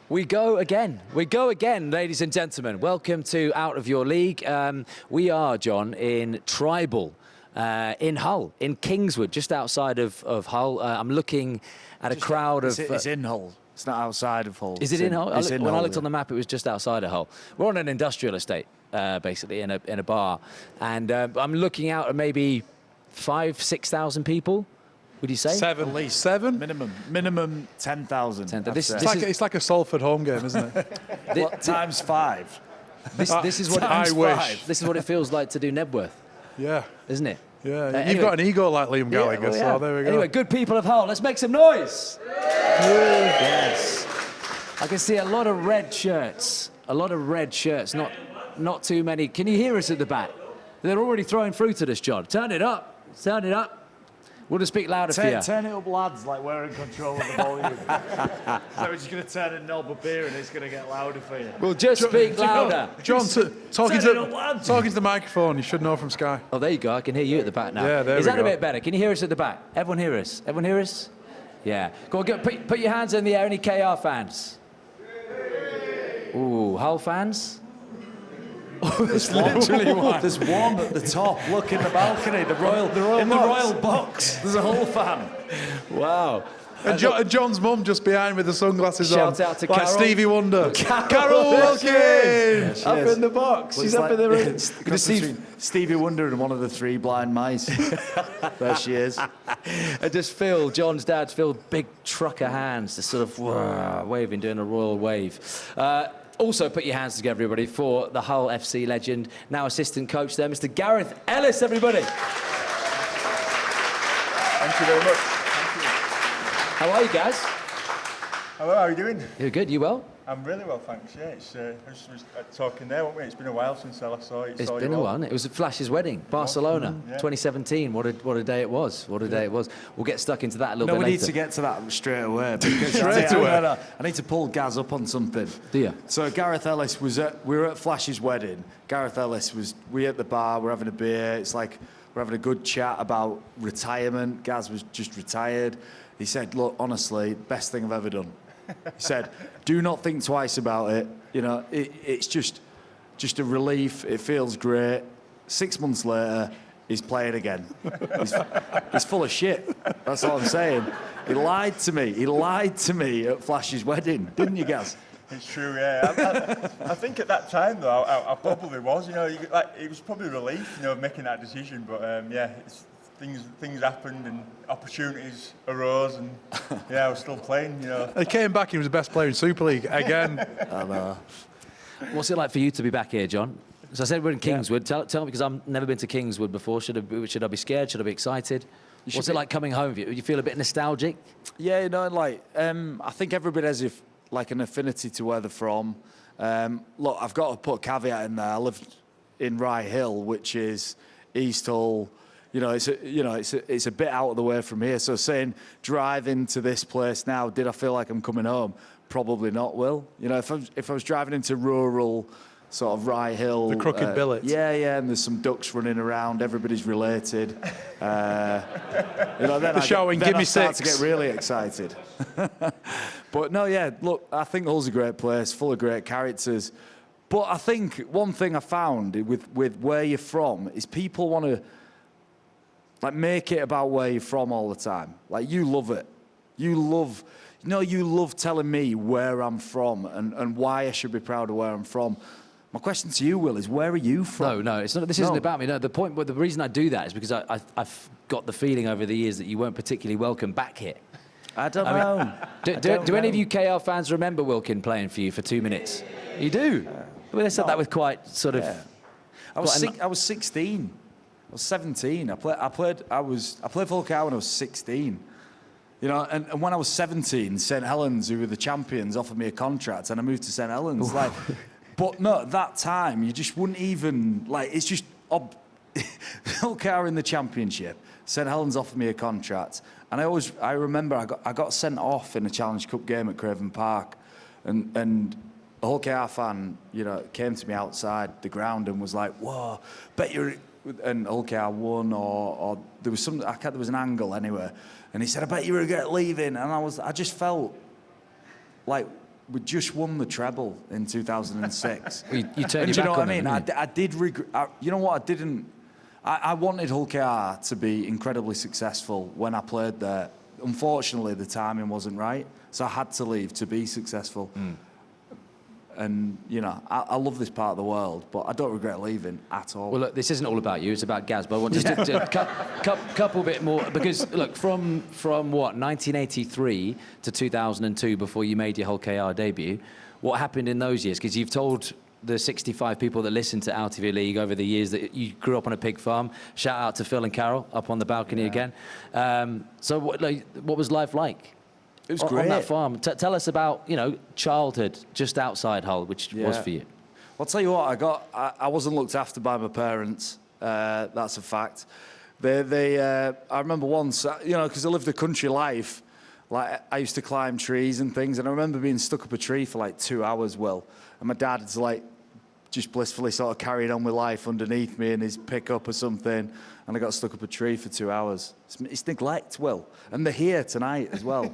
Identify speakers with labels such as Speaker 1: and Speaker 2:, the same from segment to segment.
Speaker 1: We go again, ladies and gentlemen. Welcome to Out of Your League. We are, John, in Tribal, in Hull, in Kingswood, just outside of Hull. I'm looking at a crowd of...
Speaker 2: It's in Hull. It's not outside of Hull.
Speaker 1: Is it in Hull? When I looked
Speaker 2: yeah.
Speaker 1: on the map, it was just outside of Hull. We're on an industrial estate, basically, in a bar. And I'm looking out at maybe 6,000 people. Would you say?
Speaker 3: 7.
Speaker 2: At least.
Speaker 3: 7?
Speaker 2: Minimum 10,000.
Speaker 3: It's like a Salford home game, isn't it?
Speaker 2: Times 5.
Speaker 1: This is what
Speaker 3: I wish.
Speaker 1: This is what it feels like to do Nebworth,
Speaker 3: Yeah.
Speaker 1: isn't it?
Speaker 3: Yeah.
Speaker 1: Anyway.
Speaker 3: You've got an ego like Liam Gallagher, so there we go.
Speaker 1: Anyway, good people of Hull, let's make some noise. Yes. I can see a lot of red shirts. Not too many. Can you hear us at the back? They're already throwing fruit at us, John. Turn it up. Turn it up. We'll just speak louder for you.
Speaker 2: Turn it up, lads, like we're in control of the volume. So we're just going to turn a knob of beer and it's going to get louder for you.
Speaker 1: We'll just speak louder.
Speaker 3: John, talking to the microphone, you should know from Sky.
Speaker 1: Oh, there you go. I can hear you at the back now.
Speaker 3: Yeah, there
Speaker 1: Is
Speaker 3: we
Speaker 1: that a
Speaker 3: go.
Speaker 1: bit better? Can you hear us at the back? Everyone hear us? Everyone hear us? Yeah. Go on, put your hands in the air. Any KR fans? Ooh, Hull fans?
Speaker 2: There's literally one. There's one at the top. Look in the balcony. The royal box. There's a Hull fan.
Speaker 1: Wow.
Speaker 3: And John's mum just behind with the sunglasses
Speaker 1: Shout
Speaker 3: on.
Speaker 1: out to
Speaker 3: like
Speaker 1: Carol.
Speaker 3: Stevie Wonder.
Speaker 1: Carol
Speaker 3: Wilkin!
Speaker 1: Up in the box. She's up in the room.
Speaker 2: Stevie Wonder and one of the 3 blind mice. There she is.
Speaker 1: I just feel John's dad's big trucker hands, just sort of waving, doing a royal wave. Also, put your hands together, everybody, for the Hull FC legend, now assistant coach there, Mr. Gareth Ellis, everybody.
Speaker 4: Thank you very much. Thank you.
Speaker 1: How are you guys?
Speaker 4: Hello, how are you doing?
Speaker 1: You're good, you well?
Speaker 4: I'm really well, thanks. Yeah, it's I was talking there, weren't we? It's been a while since I last saw it.
Speaker 1: It's been a while, hasn't it? It was Flash's wedding, Barcelona, 2017. What a day it was. What a day it was. We'll get stuck into that a little bit later.
Speaker 2: We need to get to that straight away. Because I need to pull Gaz up on something.
Speaker 1: Do you?
Speaker 2: So Gareth Ellis we were at Flash's wedding. Gareth Ellis we at the bar, we're having a beer. It's like we're having a good chat about retirement. Gaz was just retired. He said, look, honestly, best thing I've ever done. He said, do not think twice about it. You know, it's just a relief. It feels great. 6 months later, he's playing again. He's full of shit. That's all I'm saying. He lied to me. He lied to me at Flash's wedding, didn't you, Gaz?
Speaker 4: It's true, yeah. I think at that time, though, I probably was. You know, it was probably a relief, you know, making that decision. But things happened and opportunities arose, and I was still playing. You know,
Speaker 3: He came back. He was the best player in Super League again.
Speaker 2: I know.
Speaker 1: What's it like for you to be back here, John? So I said we're in Kingswood. Tell me, because I've never been to Kingswood before. Should I be scared? Should I be excited? What's it like coming home? You feel a bit nostalgic?
Speaker 2: Yeah, you know, I think everybody has an affinity to where they're from. Look, I've got to put a caveat in there. I lived in Rye Hill, which is East Hull. You know, it's a bit out of the way from here. So saying driving to this place now, did I feel like I'm coming home? Probably not, Will. You know, if I was driving into rural sort of Rye Hill,
Speaker 3: The crooked billet.
Speaker 2: Yeah, and there's some ducks running around. Everybody's related. You know, then
Speaker 3: shouting, "Give me
Speaker 2: start
Speaker 3: six."
Speaker 2: to get really excited. But no, yeah. Look, I think Hull's a great place, full of great characters. But I think one thing I found with where you're from is people want to make it about where you're from all the time. Like, you love it. You love telling me where I'm from and why I should be proud of where I'm from. My question to you, Will, is where are you from?
Speaker 1: No, it's not. This isn't about me. No, the reason I do that is because I've got the feeling over the years that you weren't particularly welcome back here.
Speaker 2: I don't know.
Speaker 1: Do any of you KR fans remember Wilkin playing for you for 2 minutes? You do? Well, they said that with quite sort of...
Speaker 2: Yeah. I was 16. I was 17. I played for Hull when I was 16. You know, and when I was 17, St Helens, who were the champions, offered me a contract, and I moved to St Helens. But no, at that time, you just wouldn't even it's just Hull in the championship. St Helens offered me a contract, and I remember I got sent off in a Challenge Cup game at Craven Park, and a Hull fan, you know, came to me outside the ground and was like, "Whoa, bet you're." And Hull won, or there was there was an angle anyway, and he said, "I bet you were leaving," and I just felt like, we just won the treble in 2006.
Speaker 1: You turned your
Speaker 2: and do you know
Speaker 1: back
Speaker 2: what
Speaker 1: on
Speaker 2: I mean?
Speaker 1: them, didn't you?
Speaker 2: I did regret. You know what? I didn't. I wanted Hull KR to be incredibly successful when I played there. Unfortunately, the timing wasn't right, so I had to leave to be successful. And, you know, I love this part of the world, but I don't regret leaving at all.
Speaker 1: Well, look, this isn't all about you. It's about Gaz. But I want just to couple bit more, because, look, from what, 1983 to 2002, before you made your Hull KR debut, what happened in those years? Because you've told the 65 people that listen to Out of Your League over the years that you grew up on a pig farm. Shout out to Phil and Carol up on the balcony again. So what was life like?
Speaker 2: It was
Speaker 1: on
Speaker 2: great.
Speaker 1: that farm. Tell us about, you know, childhood just outside Hull, which was for you.
Speaker 2: I'll tell you what, I wasn't looked after by my parents. That's a fact. I remember once, you know, because I lived a country life, like I used to climb trees and things, and I remember being stuck up a tree for like 2 hours, Will, and my dad's like just blissfully sort of carried on with life underneath me in his pickup or something, and I got stuck up a tree for 2 hours. It's neglect, Will. And they're here tonight as well.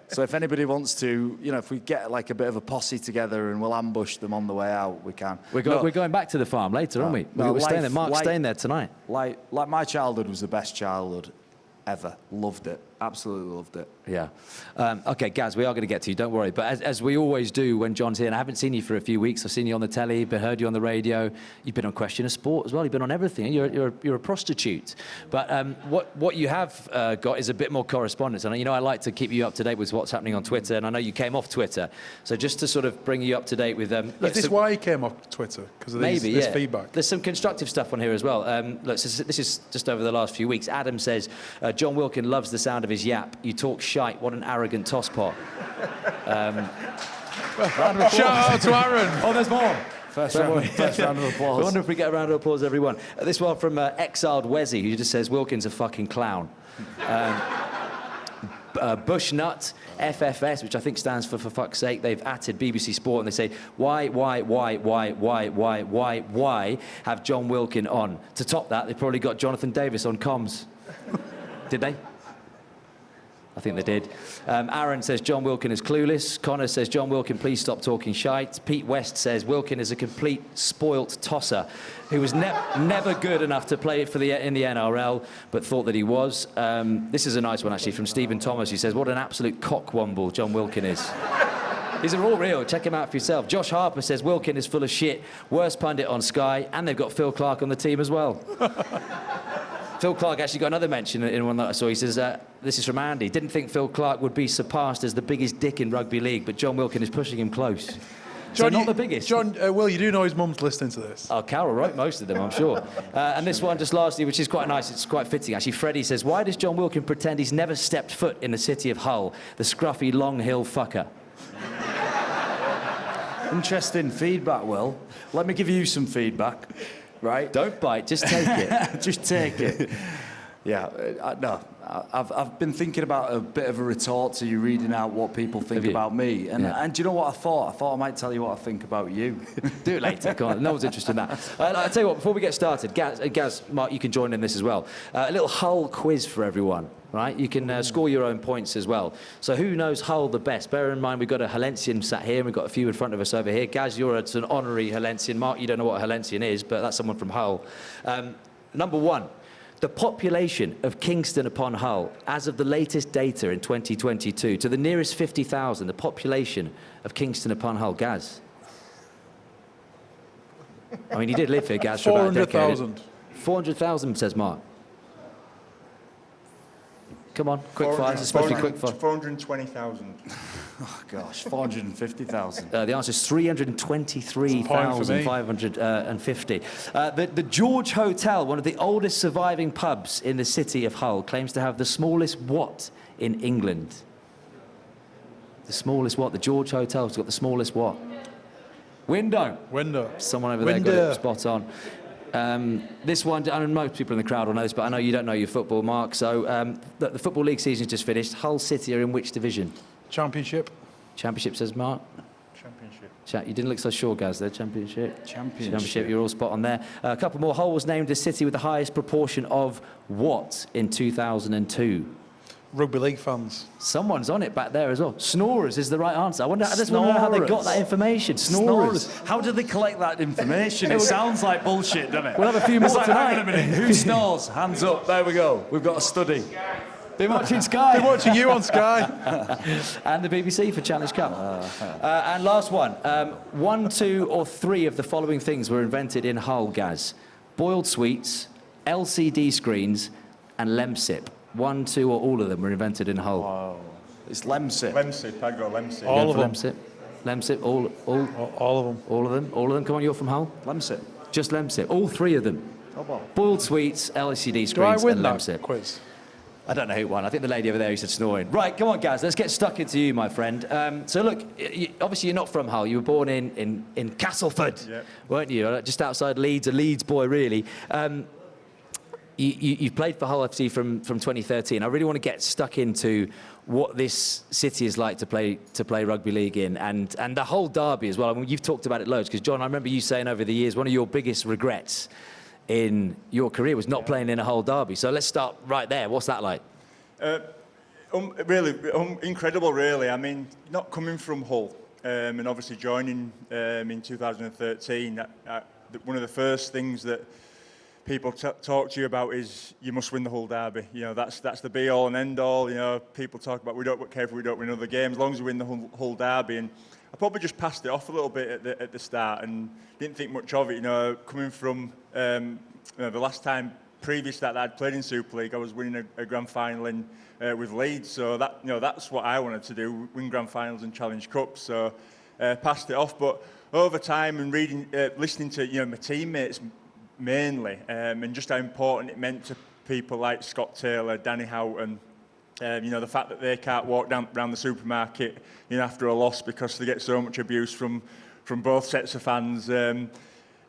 Speaker 2: So if anybody wants to, you know, if we get like a bit of a posse together and we'll ambush them on the way out, we can.
Speaker 1: We're going back to the farm later, aren't we? We're staying there. Mark's staying there tonight.
Speaker 2: Like my childhood was the best childhood ever. Loved it. Absolutely loved it.
Speaker 1: Yeah. OK, Gaz, we are going to get to you, don't worry. But as we always do when John's here, and I haven't seen you for a few weeks. I've seen you on the telly, heard you on the radio. You've been on Question of Sport as well. You've been on everything. You're a prostitute. But what you have got is a bit more correspondence. And, you know, I like to keep you up to date with what's happening on Twitter. And I know you came off Twitter. So just to sort of bring you up to date with...
Speaker 3: Is this why you came off Twitter? Because of this feedback?
Speaker 1: There's some constructive stuff on here as well. Look, so this is just over the last few weeks. Adam says, Jon Wilkin loves the sound of his yap. You talk shite. What an arrogant tosspot.
Speaker 3: Shout out to Aaron.
Speaker 2: Oh, there's more. First round of applause.
Speaker 1: I wonder if we get a round of applause, everyone. This one from exiled Wezzy, who just says, Wilkin's a fucking clown. Bushnut, FFS, which I think stands for fuck's sake, they've atted BBC Sport and they say, why have Jon Wilkin on? To top that, they've probably got Jonathan Davis on comms. Did they? I think they did. Aaron says Jon Wilkin is clueless. Connor says Jon Wilkin, please stop talking shite. Pete West says Wilkin is a complete spoilt tosser who was never good enough to play in the NRL, but thought that he was. This is a nice one actually from Stephen Thomas, who says what an absolute cockwomble Jon Wilkin is. These are all real. Check him out for yourself. Josh Harper says Wilkin is full of shit. Worst pundit on Sky, and they've got Phil Clark on the team as well. Phil Clark actually got another mention in one that I saw. He says, this is from Andy. Didn't think Phil Clark would be surpassed as the biggest dick in rugby league, but Jon Wilkin is pushing him close.
Speaker 3: John,
Speaker 1: so not the biggest.
Speaker 3: John, Will, you do know his mum's listening to this.
Speaker 1: Oh, Carol wrote most of them, I'm sure. And this one, just lastly, which is quite nice, it's quite fitting, actually. Freddie says, why does Jon Wilkin pretend he's never stepped foot in the city of Hull, the scruffy Long Hill fucker?
Speaker 2: Interesting feedback, Will. Let me give you some feedback. Right?
Speaker 1: Don't bite, just take it.
Speaker 2: Just take it. Yeah, I've been thinking about a bit of a retort to you reading out what people think about me. And do you know what I thought? I thought I might tell you what I think about you.
Speaker 1: Do it later, come on. No one's interested in that. I'll tell you what, before we get started, Gaz, Mark, you can join in this as well. A little Hull quiz for everyone, right? You can score your own points as well. So who knows Hull the best? Bear in mind, we've got a Hallensian sat here, and we've got a few in front of us over here. Gaz, you're an honorary Hallensian. Mark, you don't know what a Hallensian is, but that's someone from Hull. Number one. The population of Kingston upon Hull, as of the latest data in 2022, to the nearest 50,000, the population of Kingston upon Hull. Gaz? I mean, he did live here, Gaz, for about a decade.
Speaker 3: 400,000.
Speaker 1: 400,000, says Mark. Come on, quick fire. It's supposed to be quick fire.
Speaker 4: 420,000.
Speaker 2: Oh, gosh, 450,000.
Speaker 1: The answer is 323,550. The George Hotel, one of the oldest surviving pubs in the city of Hull, claims to have the smallest what in England? The smallest what? The George Hotel's got the smallest what? Window. Someone over there got it spot on. This one, I know most people in the crowd will know this, but I know you don't know your football, Mark. So the Football League season's just finished. Hull City are in which division?
Speaker 3: Championship, says Mark.
Speaker 4: Championship.
Speaker 1: You didn't look so sure, Gaz, there. Championship, you're all spot on there. A couple more. Hull was named the city with the highest proportion of what in 2002?
Speaker 3: rugby league fans.
Speaker 1: Someone's on it back there as well. Snorers is the right answer. I just want to know how they got that information. Snorers.
Speaker 2: How did they collect that information? It sounds like bullshit, doesn't it?
Speaker 1: We'll have a few more
Speaker 2: It's like,
Speaker 1: tonight.
Speaker 2: hang on a minute, who snores? Hands up. There we go. We've got a study.
Speaker 1: Been watching Sky.
Speaker 3: Been watching you on Sky.
Speaker 1: And the BBC for Challenge Cup. And last one. 1, 2 or 3 of the following things were invented in Hull, Gaz. Boiled sweets, LCD screens and Lemsip. 1, 2 or all of them were invented in Hull.
Speaker 2: Wow. It's Lemsip.
Speaker 4: Lemsip, I'd go Lemsip.
Speaker 3: All of them.
Speaker 1: Lemsip. Lemsip, all
Speaker 3: All of them.
Speaker 1: of them. All of them. Come on, you're from Hull?
Speaker 2: Lemsip.
Speaker 1: Just Lemsip. All 3 of them.
Speaker 2: Oh, well.
Speaker 1: Boiled sweets, LCD
Speaker 3: Do I
Speaker 1: screens
Speaker 3: win
Speaker 1: and
Speaker 3: that
Speaker 1: Lemsip.
Speaker 3: quiz?
Speaker 1: I don't know who won. I think the lady over there who said snoring. Right, come on, Gaz. Let's get stuck into you, my friend. So look, obviously you're not from Hull. You were born in Castleford, weren't you? Just outside Leeds, a Leeds boy, really. You've played for Hull FC from 2013. I really want to get stuck into what this city is like to play rugby league in, and the whole derby as well. I mean, you've talked about it loads, because John, I remember you saying over the years one of your biggest regrets in your career was not playing in a Hull derby. So let's start right there. What's that like?
Speaker 4: Really, incredible, really. I mean, not coming from Hull and obviously joining in 2013, one of the first things that people talk to you about is you must win the Hull derby. You know, that's the be all and end all. You know, people talk about we don't care if we don't win other games, as long as we win the Hull derby. And I probably just passed it off a little bit at the start and didn't think much of it. You know, coming from the last time previous to that I'd played in Super League, I was winning a grand final with Leeds. So that's what I wanted to do: win grand finals and Challenge Cups. So passed it off. But over time and reading, listening to my teammates mainly, and just how important it meant to people like Scott Taylor, Danny Houghton. The fact that they can't walk around the supermarket, after a loss because they get so much abuse from both sets of fans, and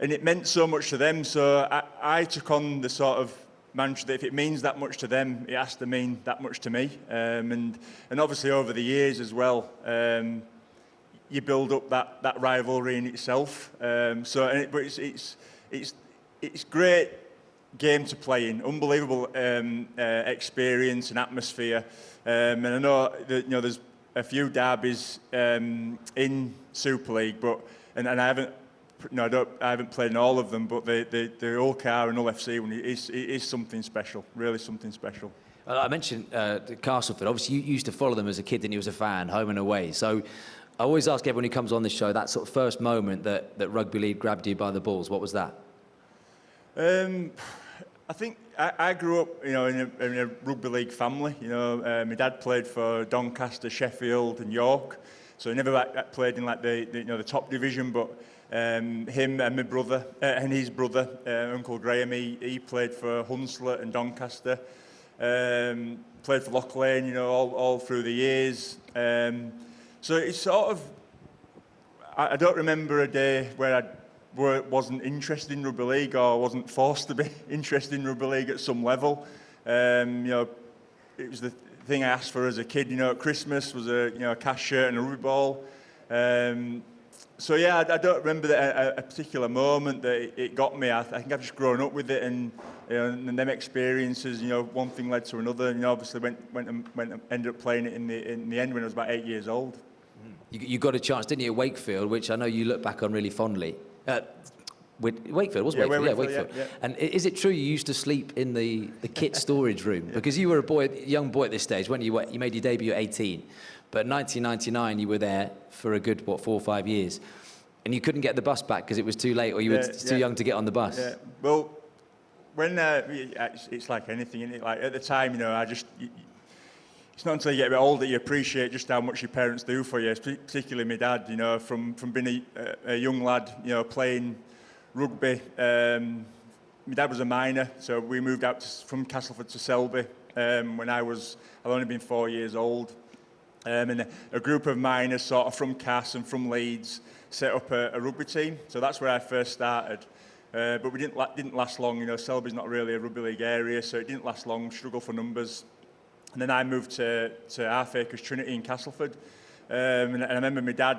Speaker 4: it meant so much to them. So I took on the sort of mantra that if it means that much to them, it has to mean that much to me. And obviously over the years as well, you build up that rivalry in itself. But it's great game to play in, unbelievable experience and atmosphere, and I know that there's a few derbies in Super League, but I haven't played in all of them, but the Hull Car and Hull FC one is something special, really something special.
Speaker 1: I mentioned Castleford. Obviously, you used to follow them as a kid, and you was a fan, home and away. So I always ask everyone who comes on this show that sort of first moment that rugby league grabbed you by the balls. What was that?
Speaker 4: I think I grew up, in a rugby league family. My dad played for Doncaster, Sheffield, and York, so he never played in the top division. But him and my brother and his brother, Uncle Graham, he played for Hunslet and Doncaster. Played for Loch Lane, all through the years. So it's sort of, I don't remember a day where I wasn't interested in rugby league or wasn't forced to be interested in rugby league at some level. It was the thing I asked for as a kid. At Christmas was a cash shirt and a rugby ball. I don't remember a particular moment that it got me. I think I've just grown up with it, and them experiences. One thing led to another. Obviously went and ended up playing it in the end when I was about 8 years old.
Speaker 1: You got a chance, didn't you, at Wakefield, which I know you look back on really fondly. Wakefield, was Wakefield? Wakefield.
Speaker 4: Yeah.
Speaker 1: And is it true you used to sleep in the kit storage room? Because you were a young boy at this stage, weren't you? You made your debut at 18. But in 1999, you were there for a good, 4 or 5 years. And you couldn't get the bus back because it was too late, or you were too young to get on the bus.
Speaker 4: Yeah. Well, when it's like anything, isn't it? Like at the time, it's not until you get a bit older you appreciate just how much your parents do for you, particularly my dad, from being a young lad, playing rugby. My dad was a miner, so we moved out from Castleford to Selby when I'd only been 4 years old. And a group of miners sort of from Cass and from Leeds set up a rugby team. So that's where I first started. But we didn't last long. Selby's not really a rugby league area, so it didn't last long, struggle for numbers. And then I moved to Wakefield Trinity in Castleford. And I remember my dad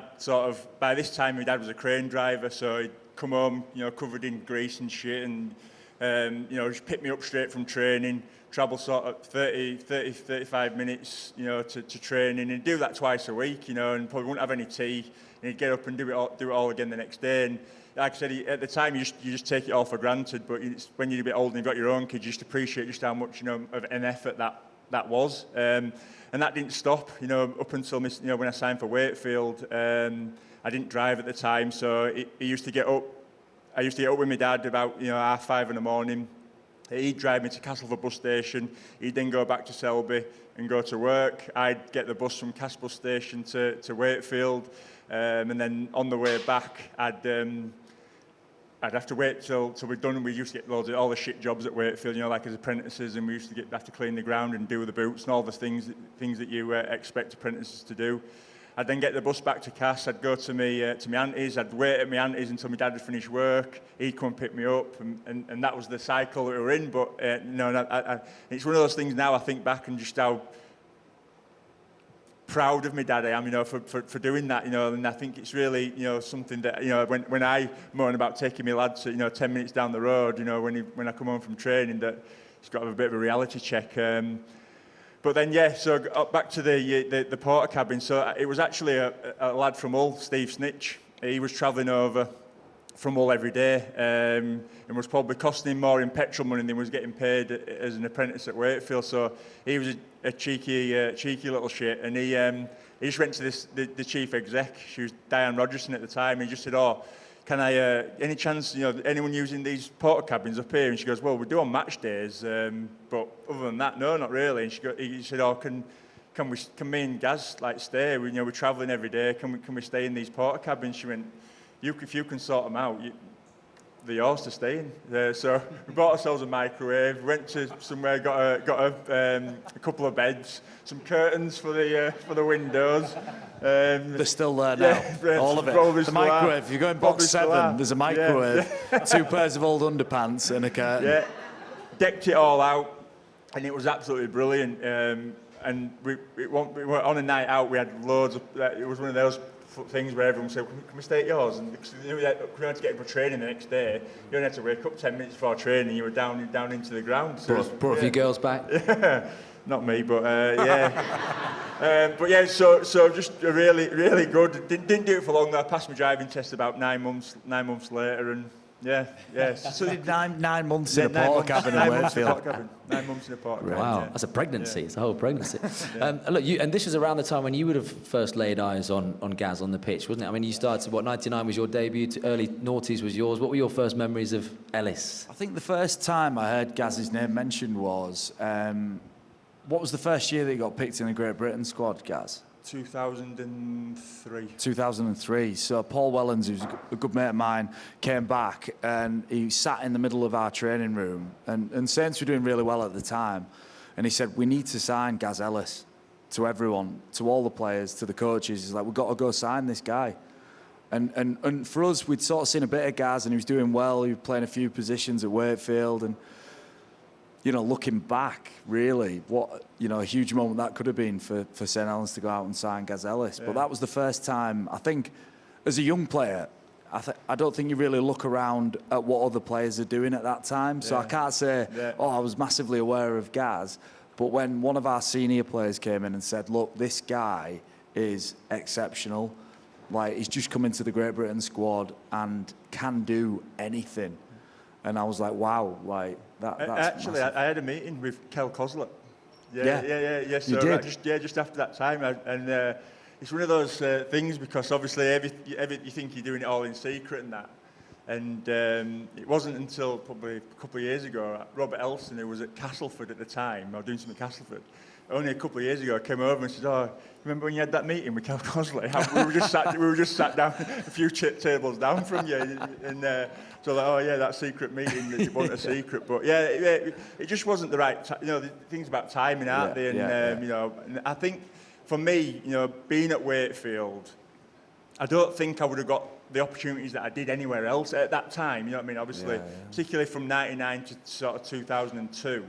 Speaker 4: by this time my dad was a crane driver, so he'd come home, covered in grease and shit, and Just pick me up straight from training, travel sort of 35 minutes, to training, and do that twice a week, and probably wouldn't have any tea. And he'd get up and do it all again the next day. And like I said, at the time, you just take it all for granted. But when you're a bit older and you've got your own kids, you just appreciate just how much, of an effort that was. And that didn't stop, up until when I signed for Wakefield. I didn't drive at the time, so he used to get up. I used to get up with my dad about 5:30 in the morning. He'd drive me to Castleford bus station. He'd then go back to Selby and go to work. I'd get the bus from Castle bus station to Wakefield, and then on the way back, I'd have to wait till we're done. We used to get all the shit jobs at Wakefield, like as apprentices, and we used to have to clean the ground and do the boots and all the things that you expect apprentices to do. I'd then get the bus back to Cass. I'd go to my auntie's. I'd wait at my auntie's until my dad had finished work. He'd come and pick me up, and that was the cycle that we were in. But it's one of those things now. I think back and just how proud of my dad I am, for doing that, And I think it's really, something that, when I moan about taking my lad to, 10 minutes down the road, when I come home from training, that he's got to have a bit of a reality check. But then, so back to the porter cabin. So it was actually a lad from Hull, Steve Snitch. He was travelling over from Hull every day, and was probably costing him more in petrol money than he was getting paid as an apprentice at Wakefield. So he was a cheeky little shit, and he just went to the chief exec. She was Diane Rogerson at the time. And he just said, "Oh, can I, any chance, anyone using these porter cabins up here?" And she goes, "Well, we do on match days, but other than that, no, not really." And he said, "Oh, can me and Gaz stay? We're travelling every day. Can we stay in these porter cabins?" She went, "If you can sort them out, they're yours to stay in." So we bought ourselves a microwave, went to somewhere, got a couple of beds, some curtains for the windows.
Speaker 2: They're still there now, all of it. The microwave, if you go in box 7, there's a microwave, 2 pairs of old underpants and a curtain.
Speaker 4: Yeah, decked it all out, and it was absolutely brilliant. And we were on a night out, we had loads of, it was one of those things where everyone said, "Can we stay at yours?" And because we had to get up for training the next day, you only had to wake up 10 minutes before training, you were down into the ground. So
Speaker 1: brought a few girls back?
Speaker 4: Not me, but yeah. But yeah, so just really, really good. Didn't do it for long though. I passed my driving test about 9 months later, and yeah.
Speaker 2: So you did 9 months in a porter cabin in Wakefield.
Speaker 4: 9 months in a porter cabin.
Speaker 1: Wow,
Speaker 4: yeah.
Speaker 1: that's a pregnancy.
Speaker 4: Yeah.
Speaker 1: It's a whole pregnancy. Look, and this was around the time when you would have first laid eyes on Gaz on the pitch, wasn't it? I mean, you started, 99 was your debut, early noughties was yours. What were your first memories of Ellis?
Speaker 2: I think the first time I heard Gaz's name mentioned was, what was the first year that he got picked in the Great Britain squad, Gaz?
Speaker 4: 2003.
Speaker 2: 2003. So Paul Wellens, who's a good mate of mine, came back and he sat in the middle of our training room, and Saints were doing really well at the time, and he said, "We need to sign Gaz Ellis," to everyone, to all the players, to the coaches. He's like, "We've got to go sign this guy." And for us, we'd sort of seen a bit of Gaz, and he was doing well. He was playing a few positions at Wakefield, and looking back, really, what a huge moment that could have been for St Helens to go out and sign Gaz Ellis. Yeah. But that was the first time, I think, as a young player, I don't think you really look around at what other players are doing at that time. So I can't say, I was massively aware of Gaz. But when one of our senior players came in and said, "Look, this guy is exceptional. He's just come into the Great Britain squad and can do anything." And I was like, wow, that's
Speaker 4: actually,
Speaker 2: massive.
Speaker 4: I had a meeting with Kel Coslet.
Speaker 2: Yeah.
Speaker 4: So
Speaker 2: you did?
Speaker 4: Just after that time. And it's one of those things, because obviously you think you're doing it all in secret and that. And it wasn't until probably a couple of years ago, Robert Elson, who was at Castleford at the time, I was doing something at Castleford, only a couple of years ago, came over and said, "Oh, remember when you had that meeting with Kel Cosley? We were just sat down a few tables down from you." And so like, "Oh yeah, that secret meeting that you want a secret." But yeah, it just wasn't the right time. The things about timing, aren't they? And and I think for me, being at Wakefield, I don't think I would have got the opportunities that I did anywhere else at that time. You know what I mean? Obviously, particularly from '99 to sort of 2002.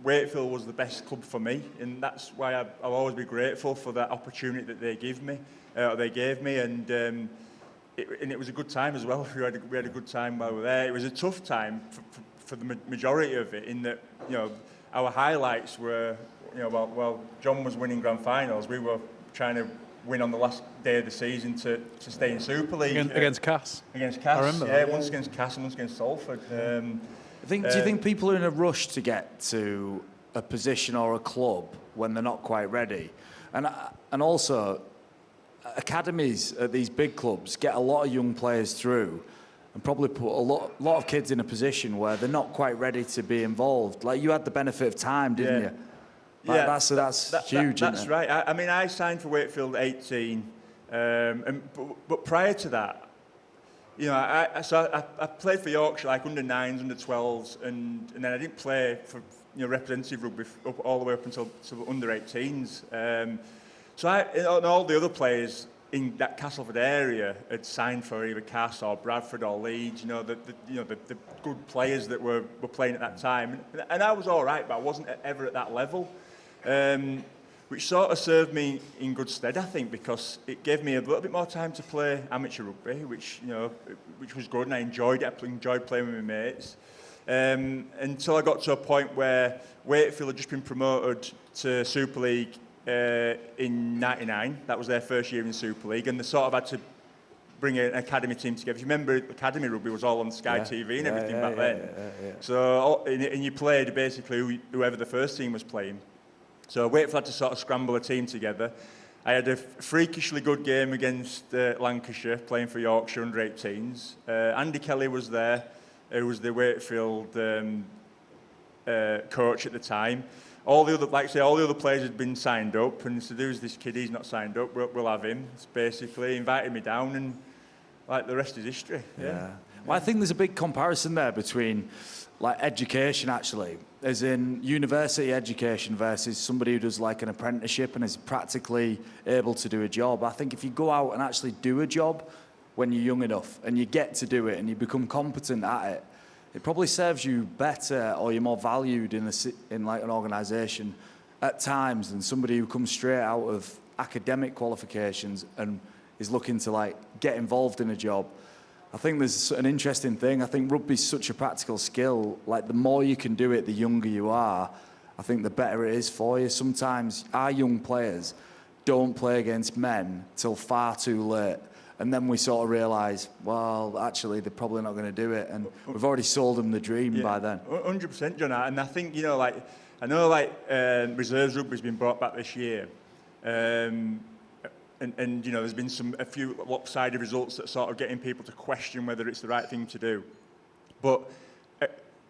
Speaker 4: Wakefield was the best club for me, and that's why I'll always be grateful for that opportunity that they gave me, and and it was a good time as well. We had a good time while we were there. It was a tough time for the majority of it, in that, you know, our highlights were, you know, while Jon was winning grand finals, we were trying to win on the last day of the season to stay in Super League.
Speaker 3: Against Cass.
Speaker 4: Against Cass,
Speaker 3: I remember
Speaker 4: yeah,
Speaker 3: that.
Speaker 4: Once against Cass and once against Salford.
Speaker 2: Do you think people are in a rush to get to a position or a club when they're not quite ready? And also, academies at these big clubs get a lot of young players through and probably put a lot of kids in a position where they're not quite ready to be involved. Like, you had the benefit of time, didn't you? Like,
Speaker 4: yeah,
Speaker 2: that's huge.
Speaker 4: That's right. I mean, I signed for Wakefield at 18, but prior to that, you know, I played for Yorkshire, like under 9s, under 12s, and then I didn't play for, you know, representative rugby all the way up until under 18s. So and all the other players in that Castleford area had signed for either Cass or Bradford or Leeds. You know, the good players that were playing at that time, and I was all right, but I wasn't ever at that level. Which sort of served me in good stead, I think, because it gave me a little bit more time to play amateur rugby, which was good, and I enjoyed it. I enjoyed playing with my mates. Until I got to a point where Wakefield had just been promoted to Super League in '99. That was their first year in Super League, and they sort of had to bring an academy team together. If you remember, academy rugby was all on Sky TV and everything back then. So, and you played basically whoever the first team was playing. So Wakefield had to sort of scramble a team together. I had a freakishly good game against Lancashire, playing for Yorkshire under 18s. Andy Kelly was there, who was the Wakefield coach at the time. All the other players had been signed up, and so there's this kid, he's not signed up, we'll have him. It's basically invited me down, and like the rest is history. Yeah.
Speaker 2: Well, I think there's a big comparison there between like education, actually, as in university education versus somebody who does like an apprenticeship and is practically able to do a job. I think if you go out and actually do a job when you're young enough and you get to do it and you become competent at it, it probably serves you better, or you're more valued in like an organisation at times than somebody who comes straight out of academic qualifications and is looking to like get involved in a job. I think there's an interesting thing. I think rugby's such a practical skill. Like, the more you can do it, the younger you are, I think the better it is for you. Sometimes our young players don't play against men till far too late. And then we sort of realise, well, actually, they're probably not going to do it. And we've already sold them the dream by then.
Speaker 4: 100%, John. And I think, you know, like, reserves rugby's been brought back this year. And you know, there's been a few lopsided results that sort of getting people to question whether it's the right thing to do. But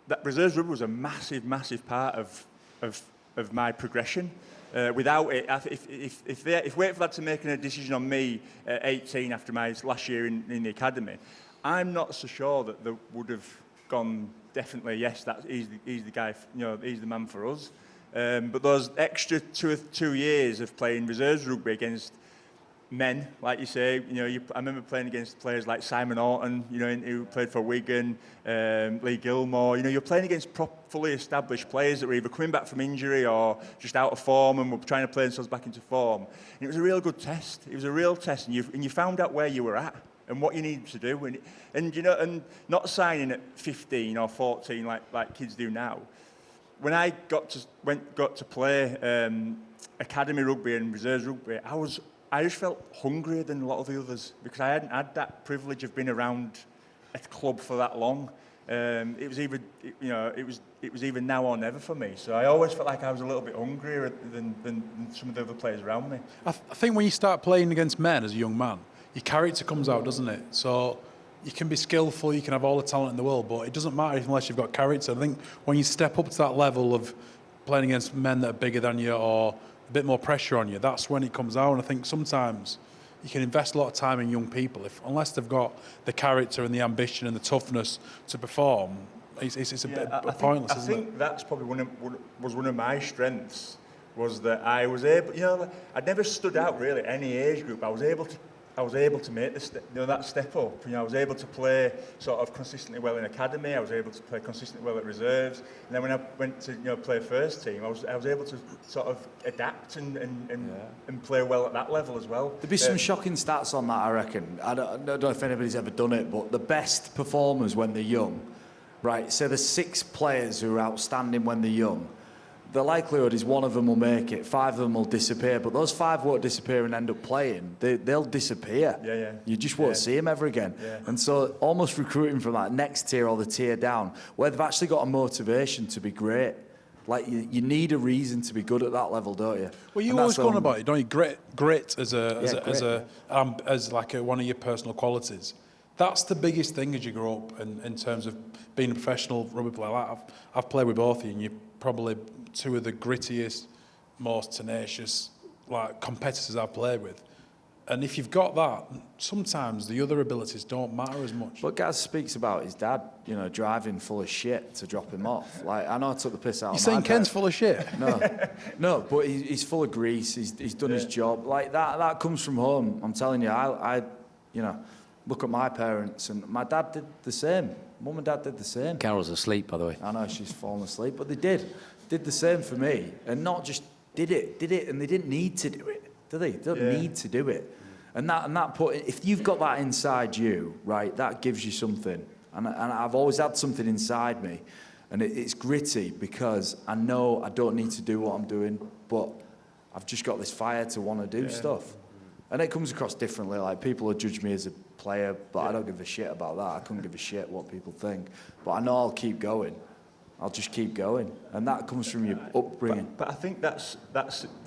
Speaker 4: that reserves rugby was a massive, massive part of my progression. Without it, if Wakefield had to make a decision on me at 18 after my last year in the academy, I'm not so sure that they would have gone definitely yes. He's the guy. You know, he's the man for us. But those extra 2 years of playing reserves rugby against men, like you say, you know, I remember playing against players like Simon Orton, you know, who played for Wigan, Lee Gilmore. You know, you're playing against fully established players that were either coming back from injury or just out of form and were trying to play themselves back into form. And it was a real good test. It was a real test, and you found out where you were at and what you needed to do. And you know, and not signing at 15 or 14 like kids do now. When I got to play academy rugby and reserves rugby, I just felt hungrier than a lot of the others because I hadn't had that privilege of being around a club for that long. It was either now or never for me. So I always felt like I was a little bit hungrier than some of the other players around me.
Speaker 3: I think when you start playing against men as a young man, your character comes out, doesn't it? So you can be skillful, you can have all the talent in the world, but it doesn't matter unless you've got character. I think when you step up to that level of playing against men that are bigger than you or a bit more pressure on you, that's when it comes out. And I think sometimes you can invest a lot of time in young people unless they've got the character and the ambition and the toughness to perform. It's a bit pointless.
Speaker 4: I think that's probably one of my strengths, was that I was able, you know, I'd never stood out really any age group. I was able to I was able to make that step up. I was able to play sort of consistently well in academy. I was able to play consistently well at reserves. And then when I went to play first team, I was able to sort of adapt and play well at that level as well.
Speaker 2: There'd be some shocking stats on that, I reckon. I don't know if anybody's ever done it, but the best performers when they're young, right? So there's 6 players who are outstanding when they're young. The likelihood is one of them will make it, 5 of them will disappear, but those 5 won't disappear and end up playing. They'll disappear.
Speaker 4: Yeah.
Speaker 2: You just won't see them ever again.
Speaker 4: Yeah.
Speaker 2: And so almost recruiting from that next tier or the tier down, where they've actually got a motivation to be great. Like, you need a reason to be good at that level, don't you?
Speaker 3: Well, you always gone about it, don't you? Grit as one of your personal qualities. That's the biggest thing as you grow up in terms of being a professional rugby player. I've played with both of you, and you're probably 2 of the grittiest, most tenacious competitors I've played with. And if you've got that, sometimes the other abilities don't matter as much.
Speaker 2: But Gaz speaks about his dad, driving full of shit to drop him off. Like, I know I took the piss out of
Speaker 3: You're saying Ken's full of shit?
Speaker 2: No, but he's full of grease. He's done his job. Like, that comes from home. I'm telling you, I look at my parents, and my dad did the same. Mum and dad did the same.
Speaker 1: Carol's asleep, by the way.
Speaker 2: I know, she's fallen asleep, but they did the same for me, and not just did it, and they didn't need to do it, do they? They don't need to do it, and that if you've got that inside you, right, that gives you something, and I've always had something inside me, and it's gritty because I know I don't need to do what I'm doing, but I've just got this fire to want to do stuff, and it comes across differently. Like, people will judge me as a player, but I don't give a shit about that. I couldn't give a shit what people think, but I know I'll keep going. I'll just keep going, and that comes from your upbringing.
Speaker 4: But I think that's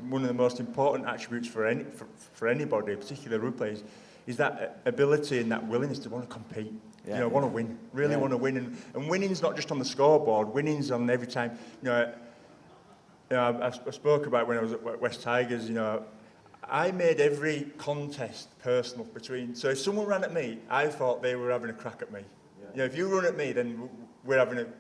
Speaker 4: one of the most important attributes for anybody, particularly rugby players, is that ability and that willingness to want to compete. Want to win, really want to win, and winning's not just on the scoreboard. Winning's on every time. I spoke about when I was at West Tigers. I made every contest personal between. So if someone ran at me, I thought they were having a crack at me. If you run at me, then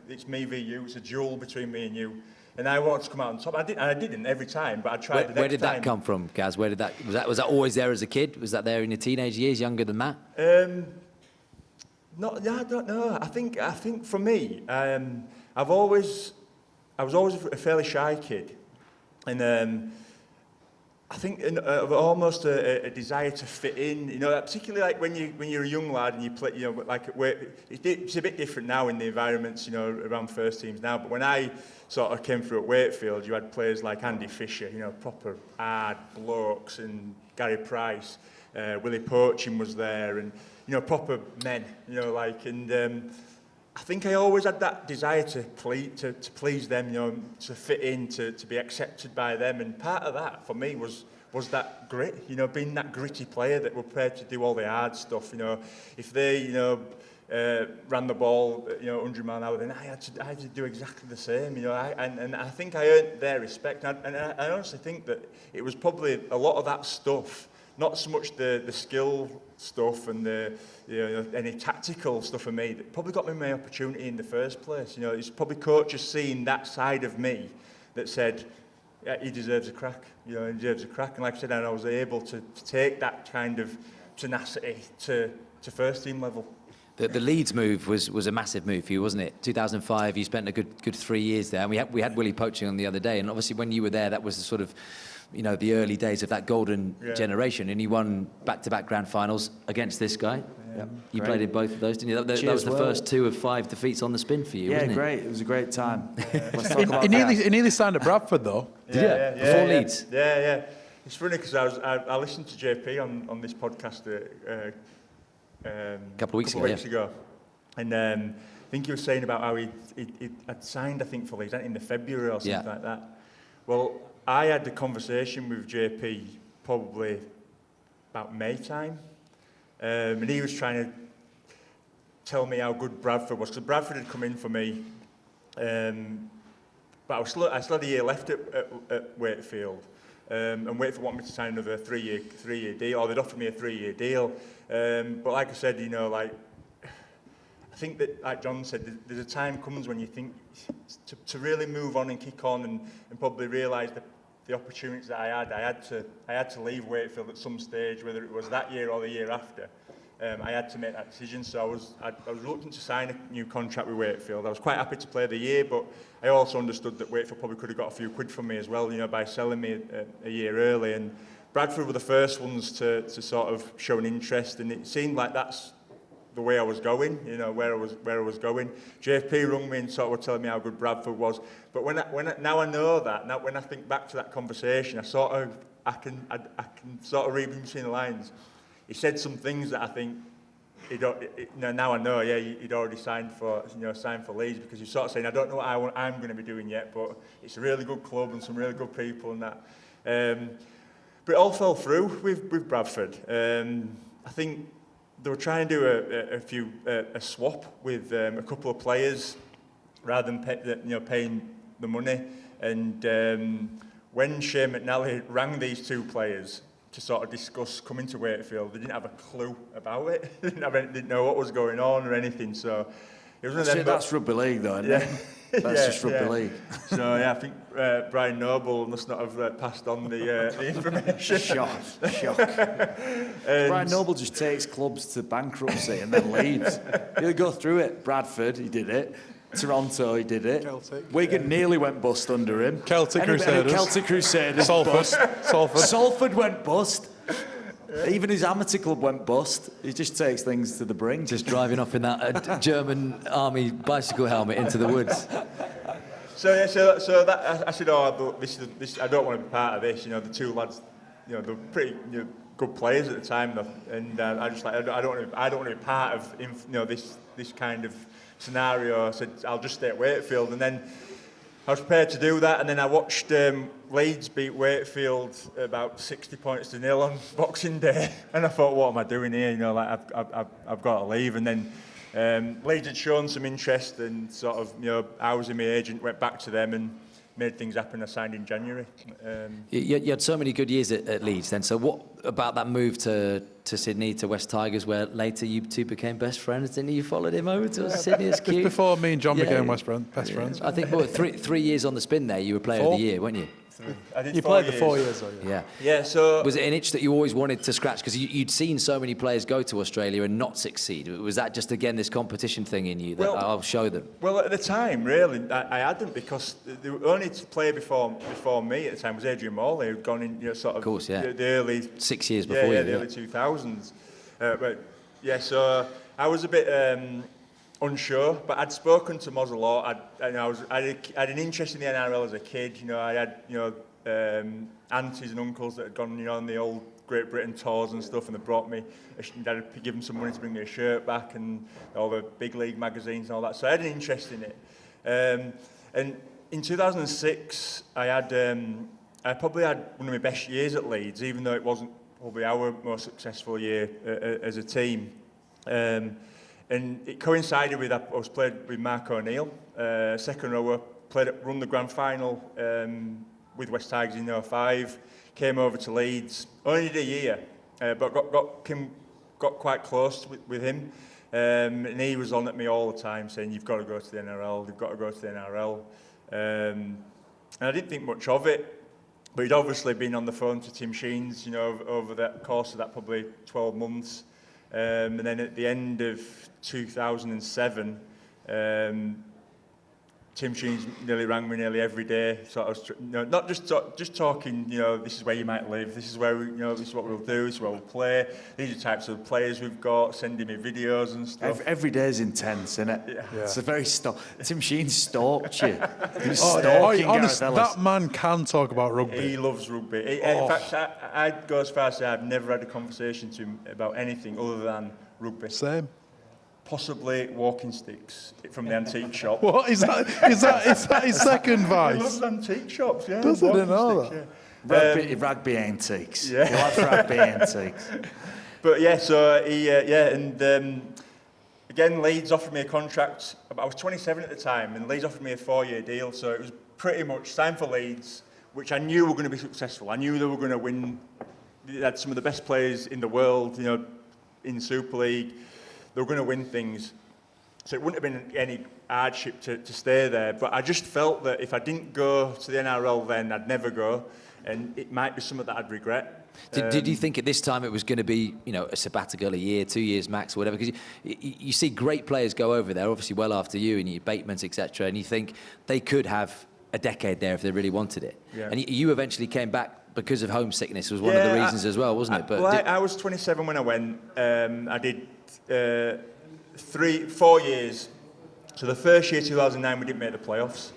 Speaker 4: it's me v you. It's a duel between me and you, and I wanted to come out on top. I didn't every time, but I tried.
Speaker 1: Where did that come from, Gaz? Was that always there as a kid? Was that there in your teenage years, younger than that?
Speaker 4: I don't know. I think for me, I was always a fairly shy kid, and I think almost a desire to fit in, particularly like when you're a young lad and you play, it's a bit different now in the environments, around first teams now. But when I sort of came through at Wakefield, you had players like Andy Fisher, proper hard blokes, and Gary Price, Willie Poaching was there, and proper men, I think I always had that desire to please them, to fit in, to be accepted by them, and part of that for me was that grit, being that gritty player that were prepared to do all the hard stuff. If they, ran the ball, 100 mile an hour, then I had to do exactly the same, and I think I earned their respect, and I honestly think that it was probably a lot of that stuff, not so much the skill stuff and any tactical stuff for me that probably got me my opportunity in the first place. It's probably coaches seeing that side of me that said, yeah, he deserves a crack. He deserves a crack. And like I said, I was able to take that kind of tenacity to first team level.
Speaker 1: The Leeds move was a massive move for you, wasn't it? 2005, you spent a good 3 years there, and we had Willie Poaching on the other day, and obviously when you were there, that was the sort of, the early days of that golden generation, and you won back-to-back grand finals against this guy.
Speaker 2: Yeah,
Speaker 1: you played in both of those, didn't you? That was the first 2 of 5 defeats on the spin for you, wasn't it?
Speaker 2: Yeah, great. It was a great time. Let's talk
Speaker 3: He
Speaker 2: about
Speaker 3: nearly signed at Bradford, though.
Speaker 1: Before Leeds.
Speaker 4: Yeah. It's funny because I listened to JP on this podcast a couple of weeks ago. And I think he was saying about how he had signed, I think, for Leeds in the February or something like that. Well, I had the conversation with JP probably about May time. And he was trying to tell me how good Bradford was, because Bradford had come in for me. But I still had a year left at Wakefield. And Wakefield wanted me to sign another three-year deal, or they'd offered me a 3-year deal. But like I said, I think that, like Jon said, there's a time comes when you think to really move on and kick on and probably realise that the opportunities that I had to leave Wakefield at some stage, whether it was that year or the year after. I had to make that decision, so I was reluctant to sign a new contract with Wakefield. I was quite happy to play the year, but I also understood that Wakefield probably could have got a few quid from me as well, by selling me a year early. And Bradford were the first ones to sort of show an interest, and it seemed like that's the way I was going, where I was going. JP rung me and sort of were telling me how good Bradford was. But now I know that, now when I think back to that conversation, I can sort of read between the lines. He said some things that I think now I know. Yeah, he'd already signed for Leeds, because he's sort of saying, I don't know what I'm going to be doing yet, but it's a really good club and some really good people and that. But it all fell through with Bradford. I think they were trying to do a swap with a couple of players rather than paying the money. And when Shane McNally rang these two players to sort of discuss coming to Wakefield, they didn't have a clue about it. They didn't know what was going on or anything. So it was one of them.
Speaker 2: That's rugby league, though, isn't it? That's just rugby league.
Speaker 4: So I think Brian Noble must not have passed on the information.
Speaker 2: Shock. Brian Noble just takes clubs to bankruptcy and then leaves. He'll go through it. Bradford, he did it. Toronto, he did it.
Speaker 3: Celtic,
Speaker 2: Wigan nearly went bust under him.
Speaker 3: Celtic Crusaders.
Speaker 2: Salford went bust. Even his amateur club went bust. He just takes things to the brink.
Speaker 1: Just driving off in that German army bicycle helmet into the woods.
Speaker 4: So that I said, this I don't want to be part of this. The two lads, they're pretty good players at the time, though, and I don't want to be part of this kind of scenario. I said I'll just stay at Wakefield, and then I was prepared to do that, and then I watched Leeds beat Wakefield about 60 points to 0 on Boxing Day, and I thought, what am I doing here? I've got to leave. And then Leeds had shown some interest, and sort of, I was in my agent, went back to them and made things happen. I signed in January.
Speaker 1: You had so many good years at Leeds then, so what about that move to Sydney, to West Tigers, where later you two became best friends, didn't you? You followed him over to Sydney, it's cute.
Speaker 3: Before me and John became best friends.
Speaker 1: I think, 3 years on the spin there, you were player of the year, weren't you?
Speaker 3: You played the 4 years, though.
Speaker 1: Yeah.
Speaker 4: So
Speaker 1: was it an itch that you always wanted to scratch? Because you'd seen so many players go to Australia and not succeed. Was that just, again, this competition thing in you that I'll show them?
Speaker 4: Well, at the time, really, I hadn't, because the only player before me at the time was Adrian Morley, who'd gone in, sort of,
Speaker 1: of course,
Speaker 4: the early
Speaker 1: 6 years before you.
Speaker 4: The early 2000s. So I was a bit unsure, but I'd spoken to Moz a lot. I had an interest in the NRL as a kid. I had aunties and uncles that had gone on the old Great Britain tours and stuff, and they brought me. I'd give them some money to bring me a shirt back, and all the big league magazines and all that. So I had an interest in it. And in 2006, I probably had one of my best years at Leeds, even though it wasn't probably our most successful year as a team. And it coincided with, I was played with Mark O'Neill, second rower, run the grand final with West Tigers in 2005, came over to Leeds, only did a year, but got quite close with him. And he was on at me all the time saying, you've got to go to the NRL, you've got to go to the NRL. And I didn't think much of it, but he'd obviously been on the phone to Tim Sheens, over the course of that probably 12 months. And then at the end of 2007, Tim Sheens nearly rang me nearly every day, sort of, not just talking, this is where you might live, this is where this is what we'll do, this is where we'll play, these are the types of players we've got, sending me videos and stuff.
Speaker 2: Every day is intense, isn't it?
Speaker 4: Yeah.
Speaker 2: It's a very Tim Sheen stalked you. He was stalking
Speaker 3: honest,
Speaker 2: Gareth Ellis.
Speaker 3: that man can talk about rugby.
Speaker 4: He loves rugby. In fact, I'd go as far as to say I've never had a conversation to him about anything other than rugby.
Speaker 3: Same.
Speaker 4: Possibly walking sticks from the antique shop.
Speaker 3: What is that? Is that his second vice?
Speaker 4: He loves antique shops, yeah.
Speaker 3: Does he? I didn't know
Speaker 4: sticks,
Speaker 3: that.
Speaker 4: Yeah.
Speaker 2: Rugby antiques.
Speaker 4: Yeah.
Speaker 2: He loves rugby antiques.
Speaker 4: But yeah, so he, again, Leeds offered me a contract. I was 27 at the time, and Leeds offered me a 4-year deal. So it was pretty much time for Leeds, which I knew were going to be successful. I knew they were going to win. They had some of the best players in the world, in Super League. They were going to win things. So it wouldn't have been any hardship to stay there. But I just felt that if I didn't go to the NRL then, I'd never go. And it might be something that I'd regret.
Speaker 1: Did you think at this time it was going to be, a sabbatical, a year, 2 years max, or whatever? Because you see great players go over there, obviously well after you, and your Batemans, etc., and you think they could have a decade there if they really wanted it. Yeah. And you eventually came back because of homesickness was one of the reasons as well, wasn't it?
Speaker 4: But I was 27 when I went. I did 4 years. So the first year, 2009, we didn't make the playoffs.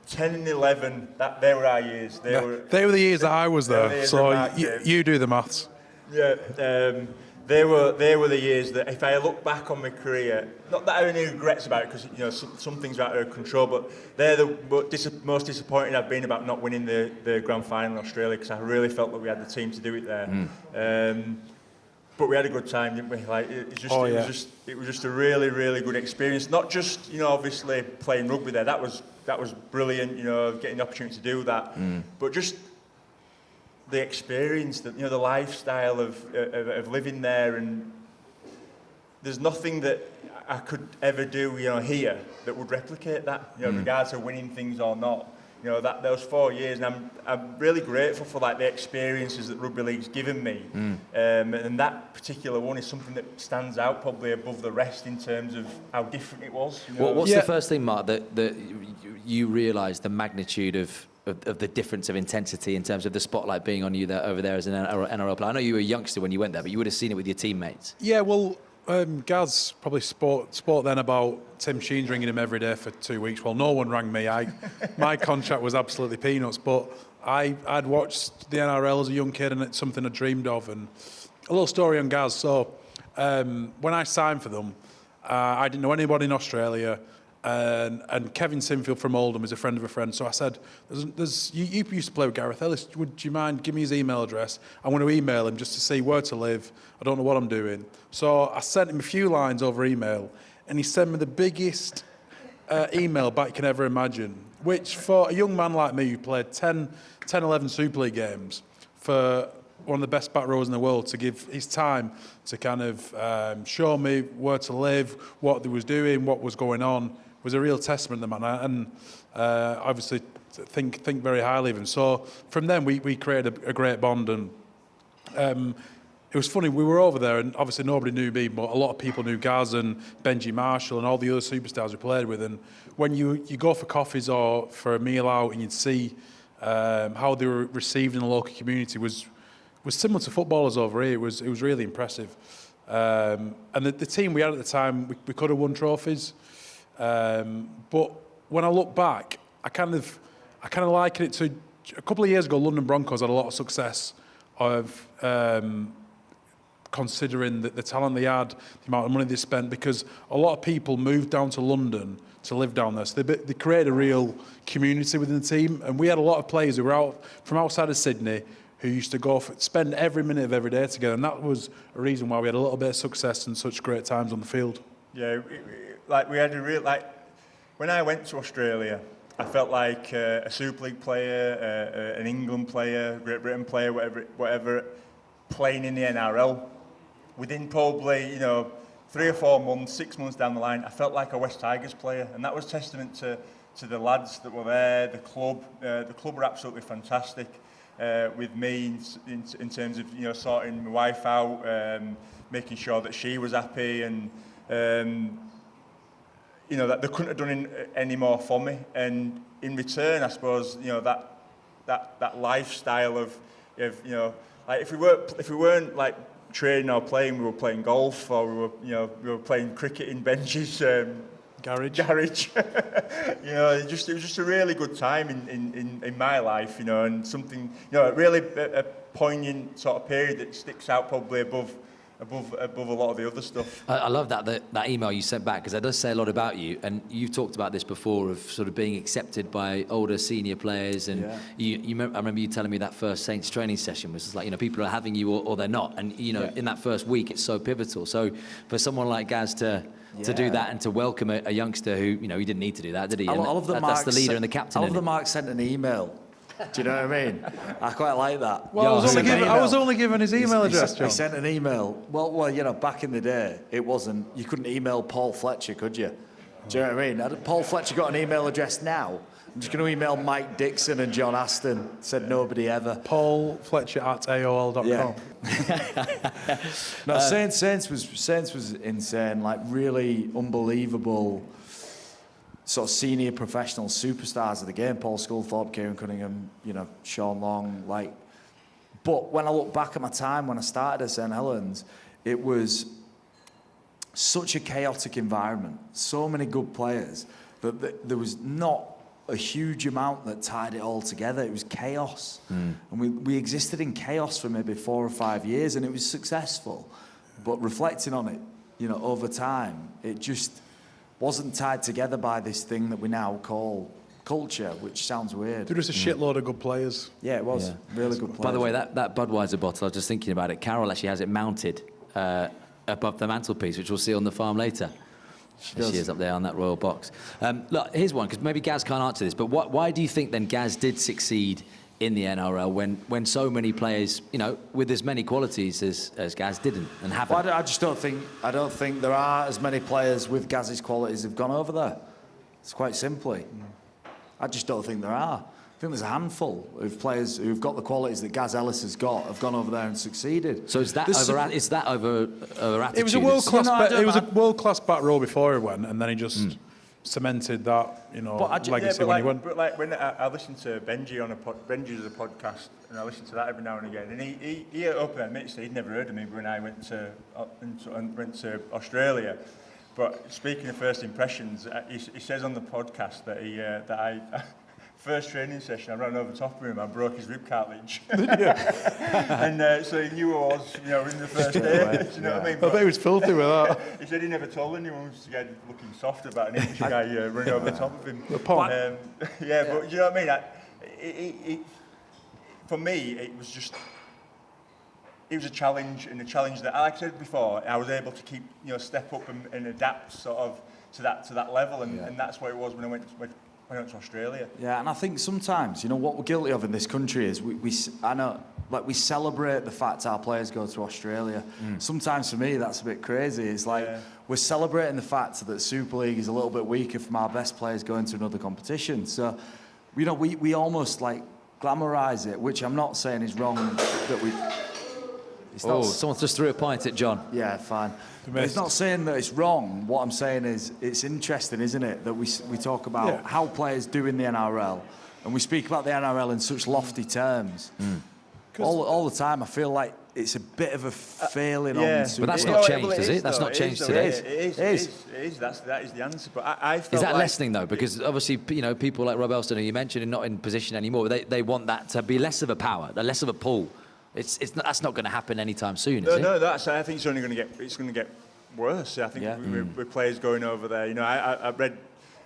Speaker 4: 10 and 11, they were our years. They were the years
Speaker 3: that I was there. So you do the maths.
Speaker 4: Yeah, they were the years that if I look back on my career, not that I have any regrets about it, because some things are out of control, but they're the most disappointed I've been about not winning the grand final in Australia, because I really felt that we had the team to do it there. But we had a good time, didn't we? Like it was just a really, really good experience. Not just obviously playing rugby there. That was brilliant. Getting the opportunity to do that, but just the experience, the lifestyle of living there, and there's nothing that I could ever do here that would replicate that. Regardless of winning things or not. Those 4 years, and I'm really grateful for the experiences that rugby league's given me, and that particular one is something that stands out probably above the rest in terms of how different it was.
Speaker 1: What's the first thing, Mark, that you realised the magnitude of the difference of intensity in terms of the spotlight being on you over there as an NRL player? I know you were a youngster when you went there, but you would have seen it with your teammates.
Speaker 3: Yeah, well, Gaz probably sport then about Tim Sheen's ringing him every day for 2 weeks. Well, no one rang me. My contract was absolutely peanuts, but I'd watched the NRL as a young kid, and it's something I dreamed of. And a little story on Gaz. So when I signed for them, I didn't know anybody in Australia. And Kevin Sinfield from Oldham is a friend of a friend. So I said, you used to play with Gareth Ellis. Would you mind giving me his email address? I want to email him just to see where to live. I don't know what I'm doing. So I sent him a few lines over email, and he sent me the biggest email back you can ever imagine, which for a young man like me who played 10, 11 Super League games for one of the best back rows in the world, to give his time to kind of show me where to live, what they was doing, what was going on, was a real testament to the man, and obviously think very highly of him. So from then we created a great bond, and it was funny, we were over there, and obviously nobody knew me, but a lot of people knew Gaz and Benji Marshall and all the other superstars we played with. And when you go for coffees or for a meal out, and you'd see how they were received in the local community was similar to footballers over here. It was really impressive. And the team we had at the time, we could have won trophies. But when I look back, I kind of liken it to a couple of years ago. London Broncos had a lot of success of considering the talent they had, the amount of money they spent, because a lot of people moved down to London to live down there. So they created a real community within the team, and we had a lot of players who were out from outside of Sydney who used to spend every minute of every day together, and that was a reason why we had a little bit of success and such great times on the field.
Speaker 4: Yeah. We had a real, when I went to Australia, I felt like a Super League player, an England player, Great Britain player, whatever, playing in the NRL. Within probably, 3 or 4 months, 6 months down the line, I felt like a West Tigers player, and that was testament to the lads that were there, the club. The club were absolutely fantastic with me in terms of, sorting my wife out, making sure that she was happy, and that they couldn't have done any more for me. And in return, I suppose, that lifestyle of if we weren't like training or playing, we were playing golf, or we were playing cricket in Benji's garage. It was just a really good time in my life, and something, really a poignant sort of period that sticks out probably above a lot of the other stuff.
Speaker 1: I love that email you sent back, because that does say a lot about you, and you've talked about this before, of sort of being accepted by older senior players, and I remember you telling me that first Saints training session was just like, people are having you or they're not, and in that first week it's so pivotal. So for someone like Gaz to do that and to welcome a youngster who, he didn't need to do that, did he?
Speaker 2: That's the leader and the captain. Oliver Mark sent an email Do you know what I mean? I quite like that.
Speaker 3: Well, I was only given his email address, John.
Speaker 2: He sent an email. Well, you know, back in the day, it wasn't. You couldn't email Paul Fletcher, could you? Do you know what I mean? Paul Fletcher got an email address now. I'm just going to email Mike Dixon and John Aston. Said nobody ever.
Speaker 3: Paul Fletcher at AOL.com.
Speaker 2: Yeah. No, Saints was insane. Like really unbelievable. Sort of senior professional superstars of the game. Paul Sculthorpe, Kieran Cunningham, you know, Sean Long. Like, but when I look back at my time when I started at St Helens, it was such a chaotic environment. So many good players that there was not a huge amount that tied it all together. It was chaos. And we existed in chaos for maybe 4 or 5 years, and it was successful. But reflecting on it, you know, over time, it just wasn't tied together by this thing that we now call culture, which sounds weird.
Speaker 3: There was a shitload of good players.
Speaker 2: Yeah, it was. Really good players.
Speaker 1: By the way, that Budweiser bottle, I was just thinking about it. Carol actually has it mounted above the mantelpiece, which we'll see on the farm later. She is up there on that royal box. Look, here's one, because maybe Gaz can't answer this, but why do you think then Gaz did succeed in the NRL when so many players, you know, with as many qualities as Gaz didn't and haven't?
Speaker 2: Well, I just don't think there are as many players with Gaz's qualities who've gone over there. It's quite simply. I just don't think there are. I think there's a handful of players who've got the qualities that Gaz Ellis has got, have gone over there and succeeded.
Speaker 1: So is that over attitude?
Speaker 3: It was a world-class back row before he went, and then he just cemented that, you know, legacy when he went.
Speaker 4: But like when I listened to Benji on Benji's a podcast, and I listened to that every now and again, and he openly admits that he'd never heard of me when I went to Australia. But speaking of first impressions, he says on the podcast that I first training session, I ran over the top of him, I broke his rib cartilage. And so he knew I was, you know, in the first day. You know what I mean?
Speaker 3: I bet he was filthy with that.
Speaker 4: He said he never told anyone to get looking soft about an English guy running over the top of him.
Speaker 3: But
Speaker 4: you know what I mean? For me, it was a challenge, and a challenge that, like I said before, I was able to keep, you know, step up and adapt sort of to that level, and that's what it was when I went to Australia.
Speaker 2: Yeah, and I think sometimes, you know, what we're guilty of in this country is we celebrate the fact our players go to Australia. Sometimes for me that's a bit crazy. It's like we're celebrating the fact that Super League is a little bit weaker from our best players going to another competition. So, you know, we almost like glamorise it, which I'm not saying is wrong that we...
Speaker 1: someone just threw a pint at John.
Speaker 2: Yeah, fine. It's not saying that it's wrong. What I'm saying is it's interesting, isn't it, that we talk about how players do in the NRL, and we speak about the NRL in such lofty terms. All the time. I feel like it's a bit of a failing on.
Speaker 1: But that's not changed, is it? That's not changed today.
Speaker 4: It is. That is the answer. But I felt
Speaker 1: is that
Speaker 4: like
Speaker 1: lessening though? Because obviously, you know, people like Rob Elston, who you mentioned, are not in position anymore. They want that to be less of a power, less of a pull. That's not going to happen anytime soon, is it?
Speaker 4: No, I think it's only going to get worse. I think with players going over there. You know, I read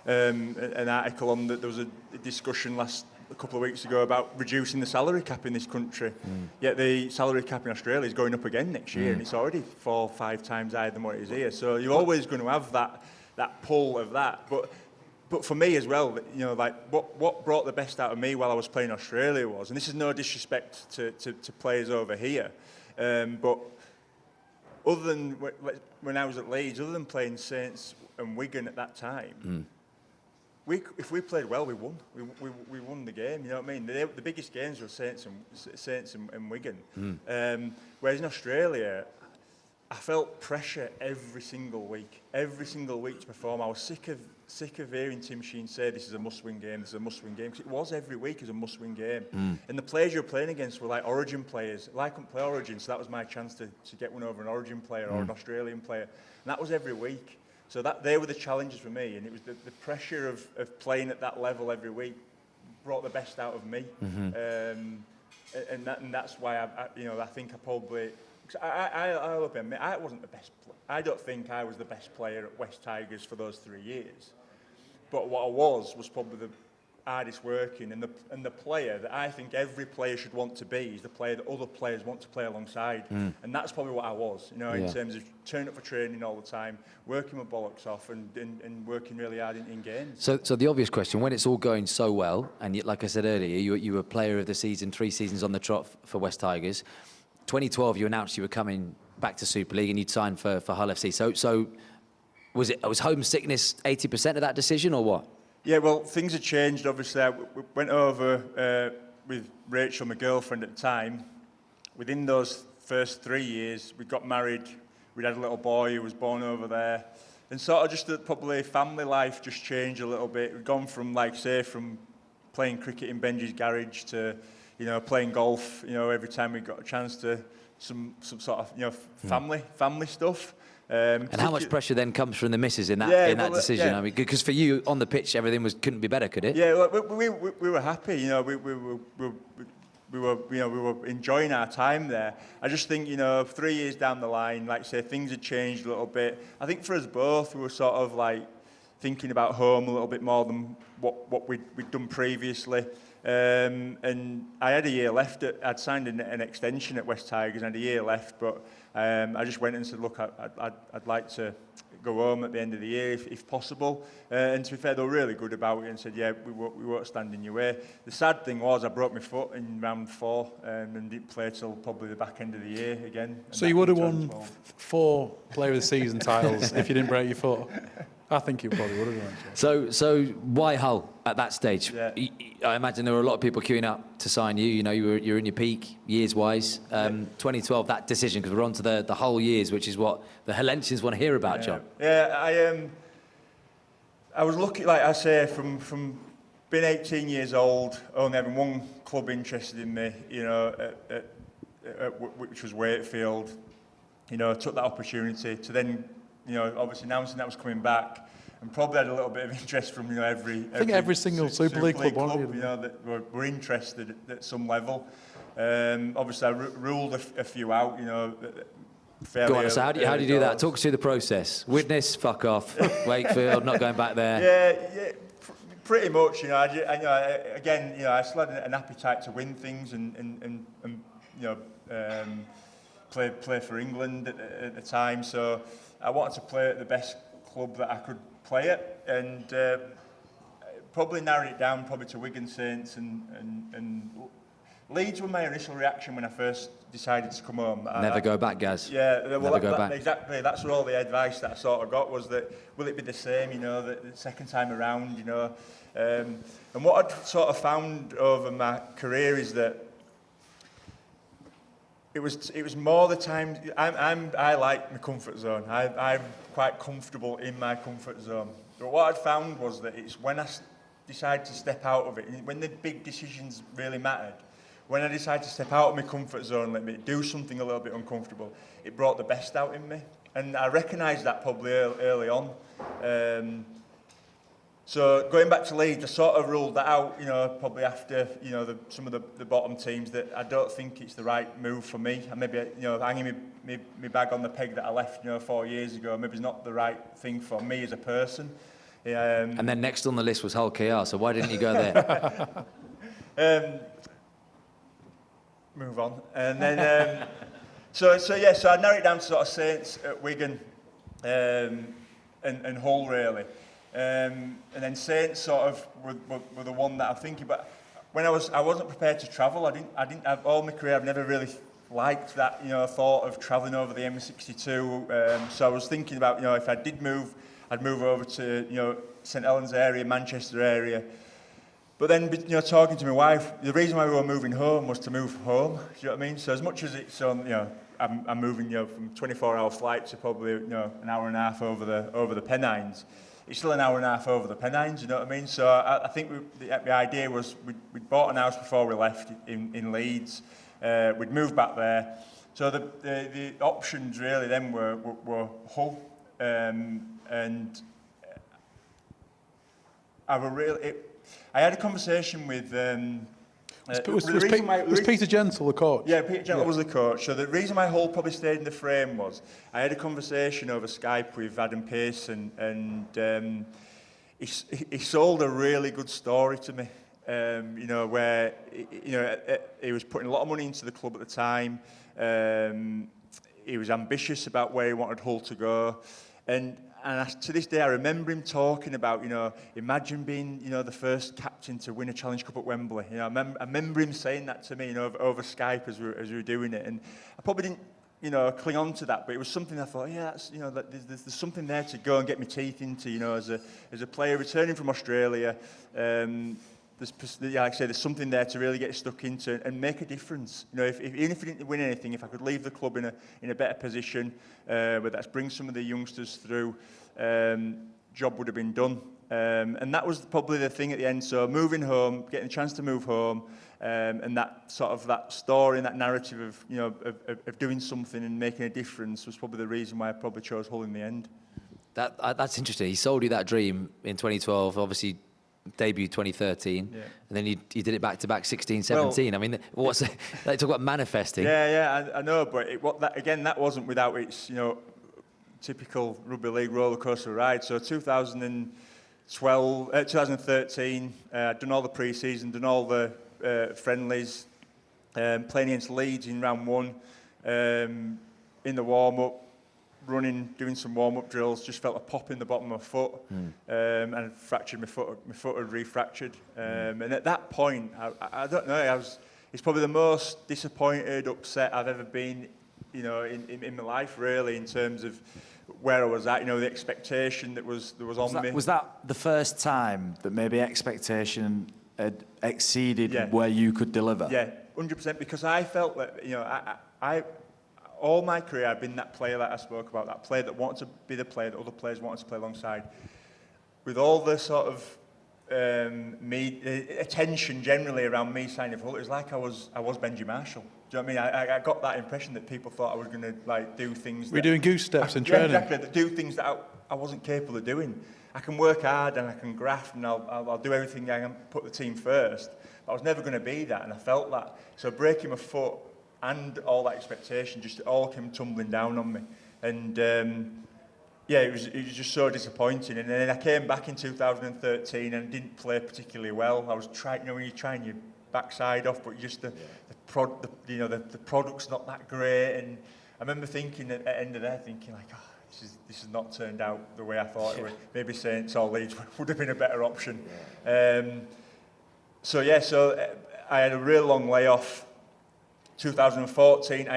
Speaker 4: an article on that. There was a discussion a couple of weeks ago about reducing the salary cap in this country. Yet the salary cap in Australia is going up again next year, and it's already 4 or 5 times higher than what it is here. So you're always going to have that pull of that. But for me as well, you know, like what brought the best out of me while I was playing Australia was, and this is no disrespect to players over here, but other than when I was at Leeds, other than playing Saints and Wigan at that time, if we played well, we won. We won the game. You know what I mean? The biggest games were Saints and Wigan. Whereas in Australia, I felt pressure every single week to perform. I was sick of hearing Tim Sheen say this is a must-win game, this is a must-win game, because it was every week as a must-win game. And the players you were playing against were like Origin players. Well, I couldn't play Origin, so that was my chance to get one over an Origin player or an Australian player. And that was every week. So they were the challenges for me, and it was the pressure of playing at that level every week brought the best out of me. And that's why I think I probably... I'll admit, I wasn't the best. I don't think I was the best player at West Tigers for those 3 years. But what I was probably hardest working, and the player that I think every player should want to be is the player that other players want to play alongside. And that's probably what I was, in terms of turning up for training all the time, working my bollocks off, and working really hard in games.
Speaker 1: So the obvious question, when it's all going so well, and like I said earlier, you were player of the season, 3 seasons on the trot for West Tigers. 2012, you announced you were coming back to Super League and you'd signed for Hull FC. So was homesickness 80% of that decision, or what?
Speaker 4: Yeah, well, things had changed, obviously. We went over with Rachel, my girlfriend at the time. Within those first 3 years, we got married. We'd had a little boy who was born over there. And sort of just probably family life just changed a little bit. We'd gone from, from playing cricket in Benji's garage to, playing golf, every time we got a chance to some sort of, family stuff.
Speaker 1: And how much pressure then comes from the missus in that decision? Yeah. I mean, because for you on the pitch, everything couldn't be better, could it?
Speaker 4: Yeah, we were happy. We were enjoying our time there. I just think 3 years down the line, things had changed a little bit. I think for us both, we were sort of thinking about home a little bit more than what we'd done previously. And I had a year left. I'd signed an extension at West Tigers and I had a year left, but I just went and said, look, I'd like to go home at the end of the year if possible. And to be fair, they were really good about it and said, yeah, we won't stand in your way. The sad thing was I broke my foot in round 4 and didn't play till probably the back end of the year again.
Speaker 3: So you would have won 4 Player of the Season titles if you didn't break your foot? I think you probably would have done.
Speaker 1: So why Hull at that stage?
Speaker 4: Yeah.
Speaker 1: I imagine there were a lot of people queuing up to sign you. You're in your peak years-wise. 2012, that decision, because we're on to the Hull years, which is what the Helentians want to hear about, John.
Speaker 4: Yeah, I was lucky, like I say, from being 18 years old, only having one club interested in me, which was Wakefield. Took that opportunity to then, obviously announcing that was coming back, and probably had a little bit of interest from every
Speaker 3: single Super League club wanted,
Speaker 4: that were interested at some level. Obviously, I ruled a few out, fairly.
Speaker 1: Go on, so how do you do that? Talk us through the process. Widnes, fuck off. Wakefield, not going back there.
Speaker 4: Yeah, pretty much. I still had an appetite to win things and play for England at the time. So I wanted to play at the best club that I could play at, and probably narrowed it down to Wigan Saints and Leeds were my initial reaction when I first decided to come home.
Speaker 1: Never go back, Gaz.
Speaker 4: Yeah,
Speaker 1: never go back.
Speaker 4: Exactly. That's all the advice that I sort of got was that will it be the same, the second time around, and what I'd sort of found over my career is that it was more the time. I like my comfort zone. I'm quite comfortable in my comfort zone. But what I'd found was that it's when I decided to step out of it, when the big decisions really mattered, when I decided to step out of my comfort zone, let me do something a little bit uncomfortable, it brought the best out in me. And I recognised that probably early on. So going back to Leeds, I sort of ruled that out, probably after, some of the bottom teams, that I don't think it's the right move for me. And maybe, hanging my bag on the peg that I left, 4 years ago, maybe it's not the right thing for me as a person.
Speaker 1: And then next on the list was Hull KR, so why didn't you go there?
Speaker 4: Move on. And then, so I narrowed it down to sort of Saints at Wigan and Hull, really. And then Saints sort of were the one that I'm thinking. But when I wasn't prepared to travel. I didn't have all my career. I've never really liked that thought of travelling over the M62. So I was thinking about if I did move, I'd move over to St Helens area, Manchester area. But then talking to my wife, the reason why we were moving home was to move home. Do you know what I mean? So as much as it's I'm moving from 24-hour flight to probably an hour and a half over the Pennines. It's still an hour and a half over the Pennines, you know what I mean? So I think the idea was we'd bought an house before we left in Leeds. We'd moved back there. So the options really then were Hull. And I had a conversation with...
Speaker 3: Was Peter Gentle the coach?
Speaker 4: Yeah, Peter Gentle was the coach. So the reason my Hull probably stayed in the frame was I had a conversation over Skype with Adam Pearson, and he sold a really good story to me. You know, where he was putting a lot of money into the club at the time. He was ambitious about where he wanted Hull to go, and to this day I remember him talking about, imagine being, the first captain to win a Challenge Cup at Wembley. I remember him saying that to me, over Skype as we were doing it, and I probably didn't, cling on to that, but it was something I thought, yeah, that's, that there's something there to go and get my teeth into, as a player returning from Australia. Like I say, there's something there to really get stuck into and make a difference. Even if we didn't win anything, if I could leave the club in a better position, whether that's bring some of the youngsters through, job would have been done. And that was probably the thing at the end. So moving home, getting a chance to move home, and that story and that narrative of doing something and making a difference was probably the reason why I probably chose Hull in the end.
Speaker 1: That's interesting. He sold you that dream in 2012, obviously. Debut 2013, and then you did it back to back 16, 17.
Speaker 4: Well,
Speaker 1: I mean, they talk about manifesting.
Speaker 4: Yeah, I know, but that wasn't without its typical rugby league roller coaster ride. So 2013, I'd done all the pre-season, done all the friendlies, playing against Leeds in round 1, in the warm-up. Running, doing some warm-up drills, just felt a pop in the bottom of my foot, and I fractured my foot. My foot had refractured, and at that point, I don't know. It's probably the most disappointed, upset I've ever been, in my life, really, in terms of where I was at. The expectation that was on me.
Speaker 2: Was that the first time that maybe expectation had exceeded where you could deliver?
Speaker 4: Yeah, 100%. Because I felt that I all my career, I've been that player that I spoke about, that player that wanted to be the player that other players wanted to play alongside. With all the sort of attention generally around me signing for Hull, it was like I was Benji Marshall. Do you know what I mean? I got that impression that people thought I was going to do things.
Speaker 3: We're doing goose steps in training.
Speaker 4: Yeah, exactly. Do things that I wasn't capable of doing. I can work hard and I can graft and I'll do everything I can, put the team first. But I was never going to be that, and I felt that. So breaking my foot and all that expectation just all came tumbling down on me, and it was just so disappointing. And then I came back in 2013 and didn't play particularly well. I was trying, when you're trying your backside off, but just the product's not that great. And I remember thinking at the end of there, this has not turned out the way I thought it would. Maybe Saints or Leeds would have been a better option. So I had a real long layoff. 2014,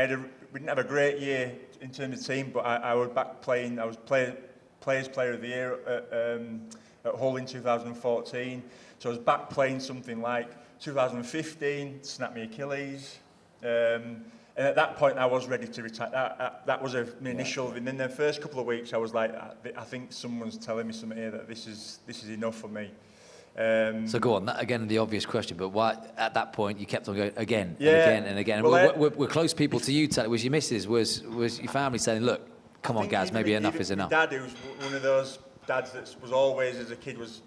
Speaker 4: we didn't have a great year in terms of team, but I was back playing. I was Players Player of the Year at Hull in 2014. So I was back playing something like 2015, snapped my Achilles. And at that point, I was ready to retire. That was an initial. And then the first couple of weeks, I was like, I think someone's telling me something here that this is enough for me.
Speaker 1: So go on, that again, the obvious question, but why at that point you kept on going again and
Speaker 4: Yeah.
Speaker 1: again and again?
Speaker 4: Well,
Speaker 1: we're close people to you. Was your missus, was your family saying, look, come on, Gaz, maybe enough is enough?
Speaker 4: My dad, who was one of those dads that was always, as a kid, was,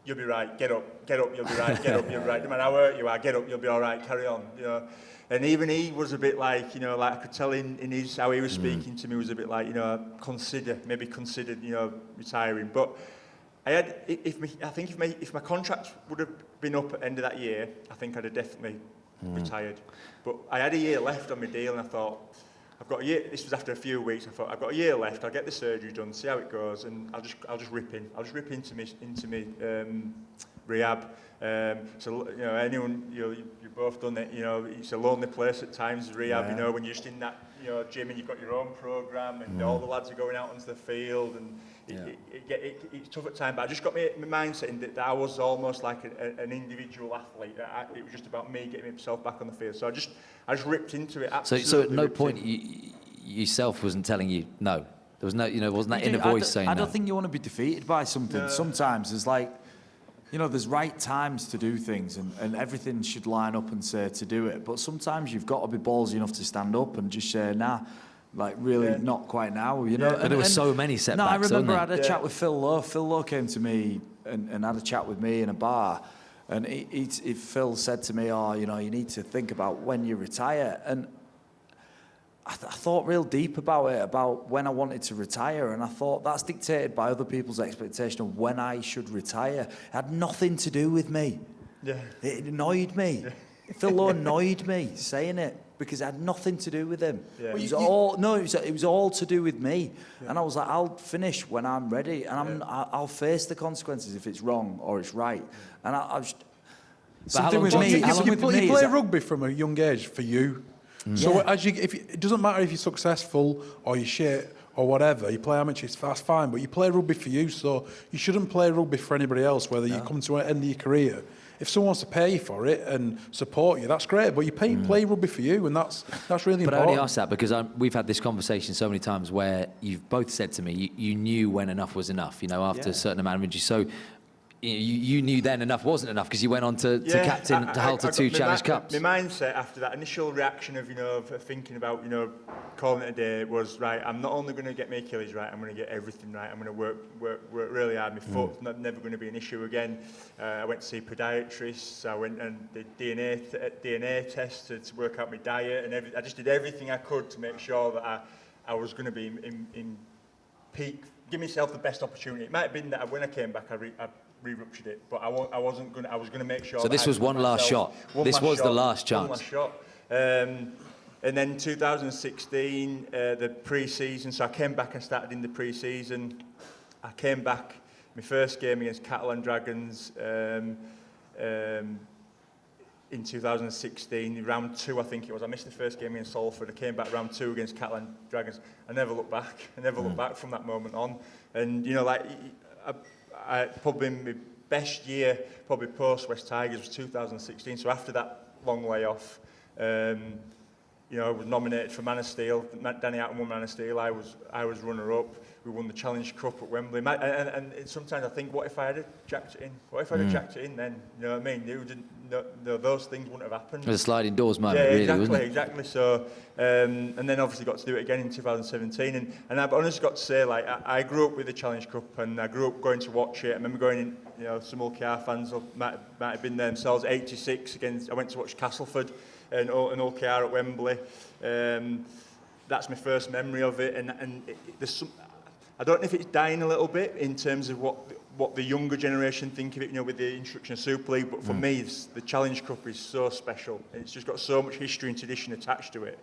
Speaker 4: you'll be right, get up, you'll be right, get up, you'll be right. No matter how hurt you are, get up, you'll be all right, carry on. And even he was a bit like, like I could tell in his how he was speaking to me was a bit like, considered retiring. But I think if my contract would have been up at the end of that year, I think I'd have definitely retired. But I had a year left on my deal, and I thought, I've got a year. This was after a few weeks. I thought, I've got a year left. I'll get the surgery done, see how it goes, and I'll just rip in. I'll just rip into me rehab. So anyone you've both done it. It's a lonely place at times, rehab.
Speaker 2: Yeah.
Speaker 4: When you're just in that gym and you've got your own program, and all the lads are going out onto the field, and it's tough at times. But I just got my mindset in that I was almost like an individual athlete. It was just about me getting myself back on the field. So I just ripped into it.
Speaker 1: So at no point yourself wasn't telling you no. There was no, wasn't that inner voice saying no.
Speaker 2: I don't think you want to be defeated by something. No. Sometimes there's there's right times to do things, and everything should line up and say to do it. But sometimes you've got to be ballsy enough to stand up and just say, nah, not quite now,
Speaker 1: But there were so many setbacks.
Speaker 2: No, I remember I had a chat with Phil Lowe. Phil Lowe came to me and had a chat with me in a bar. And Phil said to me, you need to think about when you retire. And I thought real deep about it, about when I wanted to retire, and I thought that's dictated by other people's expectation of when I should retire. It had nothing to do with me.
Speaker 4: Yeah.
Speaker 2: It annoyed me. Yeah. Phil Lowe annoyed me saying it because it had nothing to do with him. Yeah. It was all to do with me. Yeah. And I was like, I'll finish when I'm ready, and I'll face the consequences if it's wrong or it's right. And I just...
Speaker 3: Something with me. You play rugby from a young age for you. So it doesn't matter if you're successful or you're shit or whatever, you play amateur, that's fine, but you play rugby for you, so you shouldn't play rugby for anybody else, whether you come to the end of your career. If someone wants to pay you for it and support you, that's great, but you play rugby for you, and that's really important.
Speaker 1: But I only ask that because we've had this conversation so many times where you've both said to me, you knew when enough was enough, after a certain amount of injuries. So you knew then enough wasn't enough because you went on to captain to Hull to 2 Challenge Cups.
Speaker 4: My mindset after that initial reaction of of thinking about calling it a day was right. I'm not only going to get my Achilles right, I'm going to get everything right. I'm going to work really hard. My foot's never going to be an issue again. I went to see podiatrists. I went and did DNA tests to work out my diet and I just did everything I could to make sure that I was going to be in peak. Give myself the best opportunity. It might have been that when I came back, I re-ruptured it, but I was going to make sure.
Speaker 1: So this was one last shot. This was the last chance.
Speaker 4: One last shot. And then 2016, the pre-season. So I came back and started in the pre-season. I came back my first game against Catalan Dragons in 2016, round 2 I think it was. I missed the first game against Salford. I came back round 2 against Catalan Dragons. I never looked back. I never looked back from that moment on. And I probably my best year, probably post West Tigers, was 2016. So after that long layoff, I was nominated for Man of Steel. Danny Atton won Man of Steel. I was runner-up. We won the Challenge Cup at Wembley. And sometimes I think, what if I had jacked it in? What if I had jacked it in then? You know what I mean? Those things wouldn't have happened.
Speaker 1: It was a sliding doors moment, really, wasn't it?
Speaker 4: Exactly. So, and then obviously got to do it again in 2017. And I've honestly got to say, I grew up with the Challenge Cup, and I grew up going to watch it. I remember going in, some OKR fans might have been there themselves. 86 against. I went to watch Castleford and OKR at Wembley. That's my first memory of it, and there's some. I don't know if it's dying a little bit in terms of what the younger generation think of it, with the introduction of Super League. But for me, the Challenge Cup is so special. It's just got so much history and tradition attached to it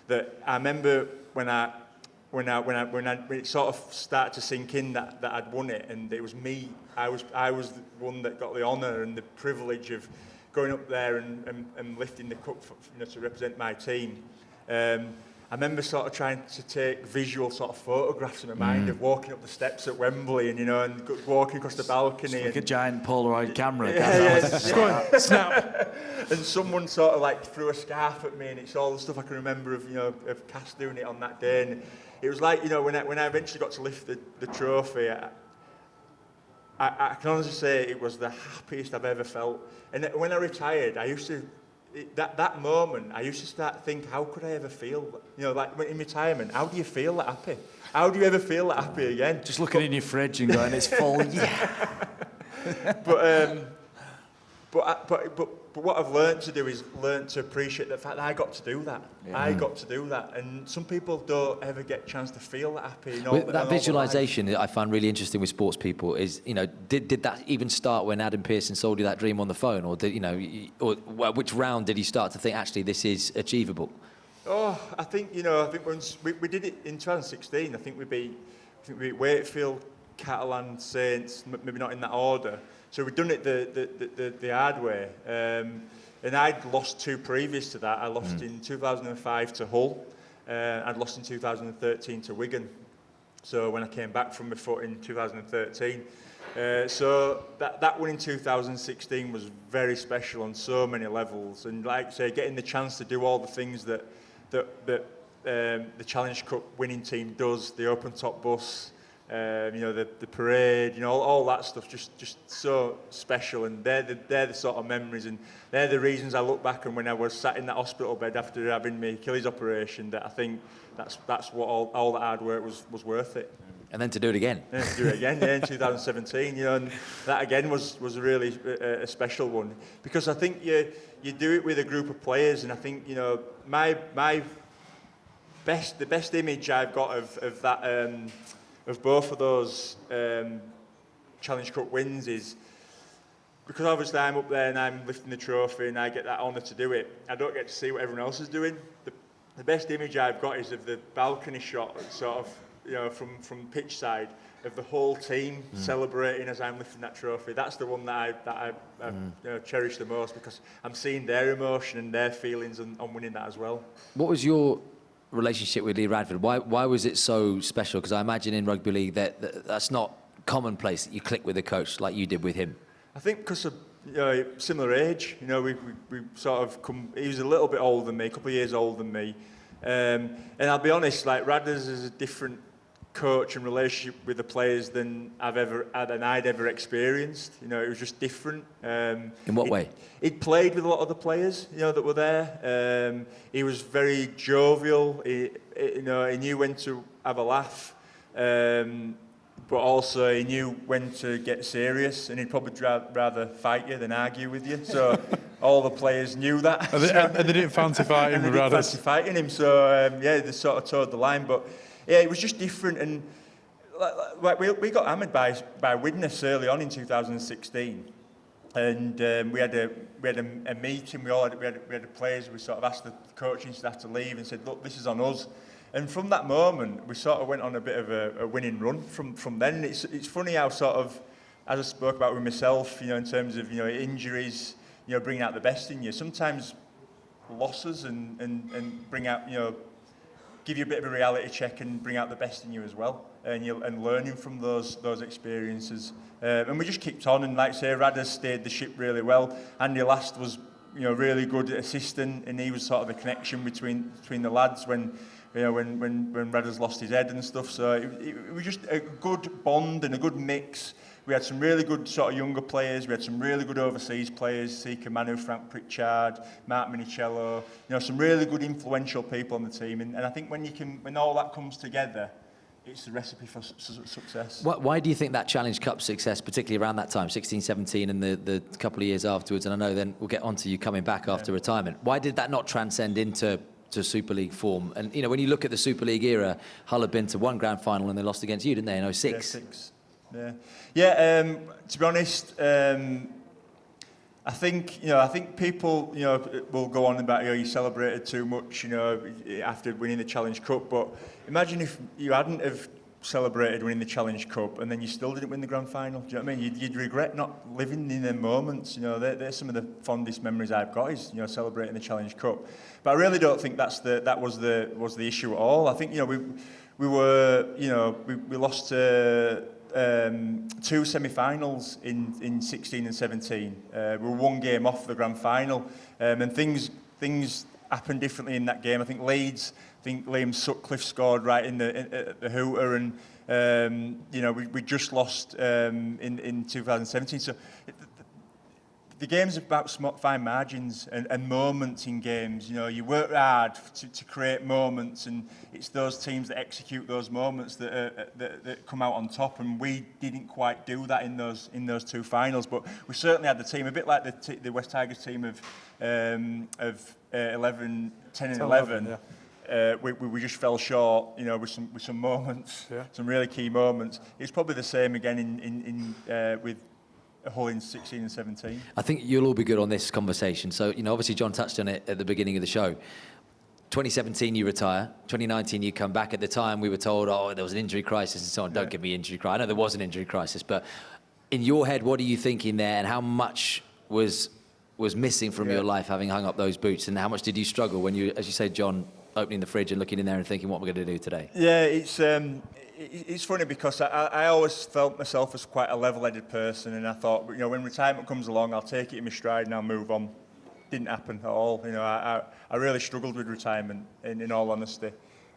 Speaker 4: that I remember when it sort of started to sink in that I'd won it, and it was me. I was the one that got the honour and the privilege of going up there and lifting the cup to represent my team. I remember sort of trying to take visual sort of photographs in my mind of walking up the steps at Wembley and walking across the balcony.
Speaker 2: It's like a giant Polaroid camera.
Speaker 4: Snap. And someone sort of threw a scarf at me, and it's all the stuff I can remember of Cass doing it on that day. And it was like, when I eventually got to lift the trophy, I can honestly say it was the happiest I've ever felt. And when I retired, I used to. That moment, I used to start to think, how could I ever feel, in retirement, how do you feel that happy? How do you ever feel that happy again?
Speaker 2: Just looking in your fridge and going, it's full,
Speaker 4: But what I've learned to do is learn to appreciate the fact that I got to do that. Yeah. I got to do that. And some people don't ever get a chance to feel that happy.
Speaker 1: That visualisation that I find really interesting with sports people is, did that even start when Adam Pearson sold you that dream on the phone? Or, which round did you start to think, actually, this is achievable?
Speaker 4: Oh, I think once we did it in 2016, I think we beat Wakefield, Catalan, Saints, maybe not in that order. So we'd done it the hard way, and I'd lost 2 previous to that. I lost in 2005 to Hull, I'd lost in 2013 to Wigan. So when I came back from my foot in 2013, so that win in 2016 was very special on so many levels, and like I say, getting the chance to do all the things that the Challenge Cup winning team does, the open top bus. The parade, all that stuff, just so special, and they're the sort of memories, and they're the reasons I look back and when I was sat in that hospital bed after having my Achilles operation, that I think that's what all that hard work was worth it.
Speaker 1: And then to do it again.
Speaker 4: Yeah, to do it again, in 2017, and that again was a really a special one, because I think you do it with a group of players, and I think my the best image I've got of that of both of those Challenge Cup wins is because obviously I'm up there and I'm lifting the trophy and I get that honour to do it. I don't get to see what everyone else is doing. The best image I've got is of the balcony shot, sort of, you know, from pitch side, of the whole team celebrating as I'm lifting that trophy. That's the one that I you know, cherish the most, because I'm seeing their emotion and their feelings on winning that as well.
Speaker 1: What was your relationship with Lee Radford? Why was it so special? Because I imagine in rugby league that's not commonplace that you click with a coach like you did with him.
Speaker 4: I think because of, you know, similar age, you know, we sort of come. He was a little bit older than me, a couple of years older than me, and I'll be honest, like Radders is a different coach and relationship with the players than I've ever had and I'd ever experienced. You know, it was just different.
Speaker 1: In what way?
Speaker 4: He'd played with a lot of the players, you know, that were there. He was very jovial. He knew when to have a laugh. But also he knew when to get serious, and he'd probably rather fight you than argue with you. So all the players knew that.
Speaker 3: And they didn't fancy fighting
Speaker 4: and
Speaker 3: with
Speaker 4: they didn't
Speaker 3: Radders.
Speaker 4: fancy fighting him. So yeah, they sort of towed the line. But yeah, it was just different. And like we got hammered by Widnes early on in 2016, and we had a meeting. We had the players. We sort of asked the coaching staff to leave and said, look, this is on us. And from that moment, we sort of went on a bit of a winning run from then. It's funny how sort of, as I spoke about with myself, you know, in terms of, you know, injuries, you know, bringing out the best in you. Sometimes losses and bring out, you know, give you a bit of a reality check and bring out the best in you as well. And learning from those experiences. And we just kept on, and like I say, Radders steered the ship really well. Andy Last was, you know, really good assistant, and he was sort of the connection between the lads when Radders lost his head and stuff. So it was just a good bond and a good mix. We had some really good sort of younger players. We had some really good overseas players, Sika Manu, Frank Pritchard, Mark Minicello. You know, some really good influential people on the team. And I think when all that comes together, it's the recipe for success.
Speaker 1: Why do you think that Challenge Cup success, particularly around that time, 16, 17, and the couple of years afterwards, and I know then we'll get on to you coming back after retirement, why did that not transcend into Super League form? And, you know, when you look at the Super League era, Hull had been to one grand final and they lost against you, didn't they, in 06?
Speaker 4: Yeah, 6. Yeah, to be honest, I think people, you know, will go on about, you know, you celebrated too much, you know, after winning the Challenge Cup. But imagine if you hadn't have celebrated winning the Challenge Cup and then you still didn't win the grand final. Do you know what I mean? You'd regret not living in them moments. You know, they're some of the fondest memories I've got, is, you know, celebrating the Challenge Cup. But I really don't think that was the issue at all. I think, you know, we lost to 2 semi-finals in 16 and 17. We were one game off the grand final, and things happened differently in that game. I think Leeds, Liam Sutcliffe scored right in the hooter, and you know, we just lost in 2017. So the game's about fine margins and moments in games. You know, you work hard to create moments, and it's those teams that execute those moments that come out on top. And we didn't quite do that in those 2 finals, but we certainly had the team, a bit like the West Tigers team of 10 and 11. Yeah. We just fell short, you know, with some moments, some really key moments. It's probably the same again with Hull in 16 and 17.
Speaker 1: I think you'll all be good on this conversation. So, you know, obviously John touched on it at the beginning of the show. 2017 you retire, 2019 you come back. At the time we were told, oh, there was an injury crisis and so on. Don't give me injury crisis. I know there was an injury crisis, but in your head, what are you thinking there, and how much was missing from your life having hung up those boots, and how much did you struggle when you, as you said, John, opening the fridge and looking in there and thinking, what am I going to do today?
Speaker 4: Yeah, it's funny because I always felt myself as quite a level-headed person, and I thought, you know, when retirement comes along, I'll take it in my stride and I'll move on. Didn't happen at all. You know, I really struggled with retirement, in all honesty.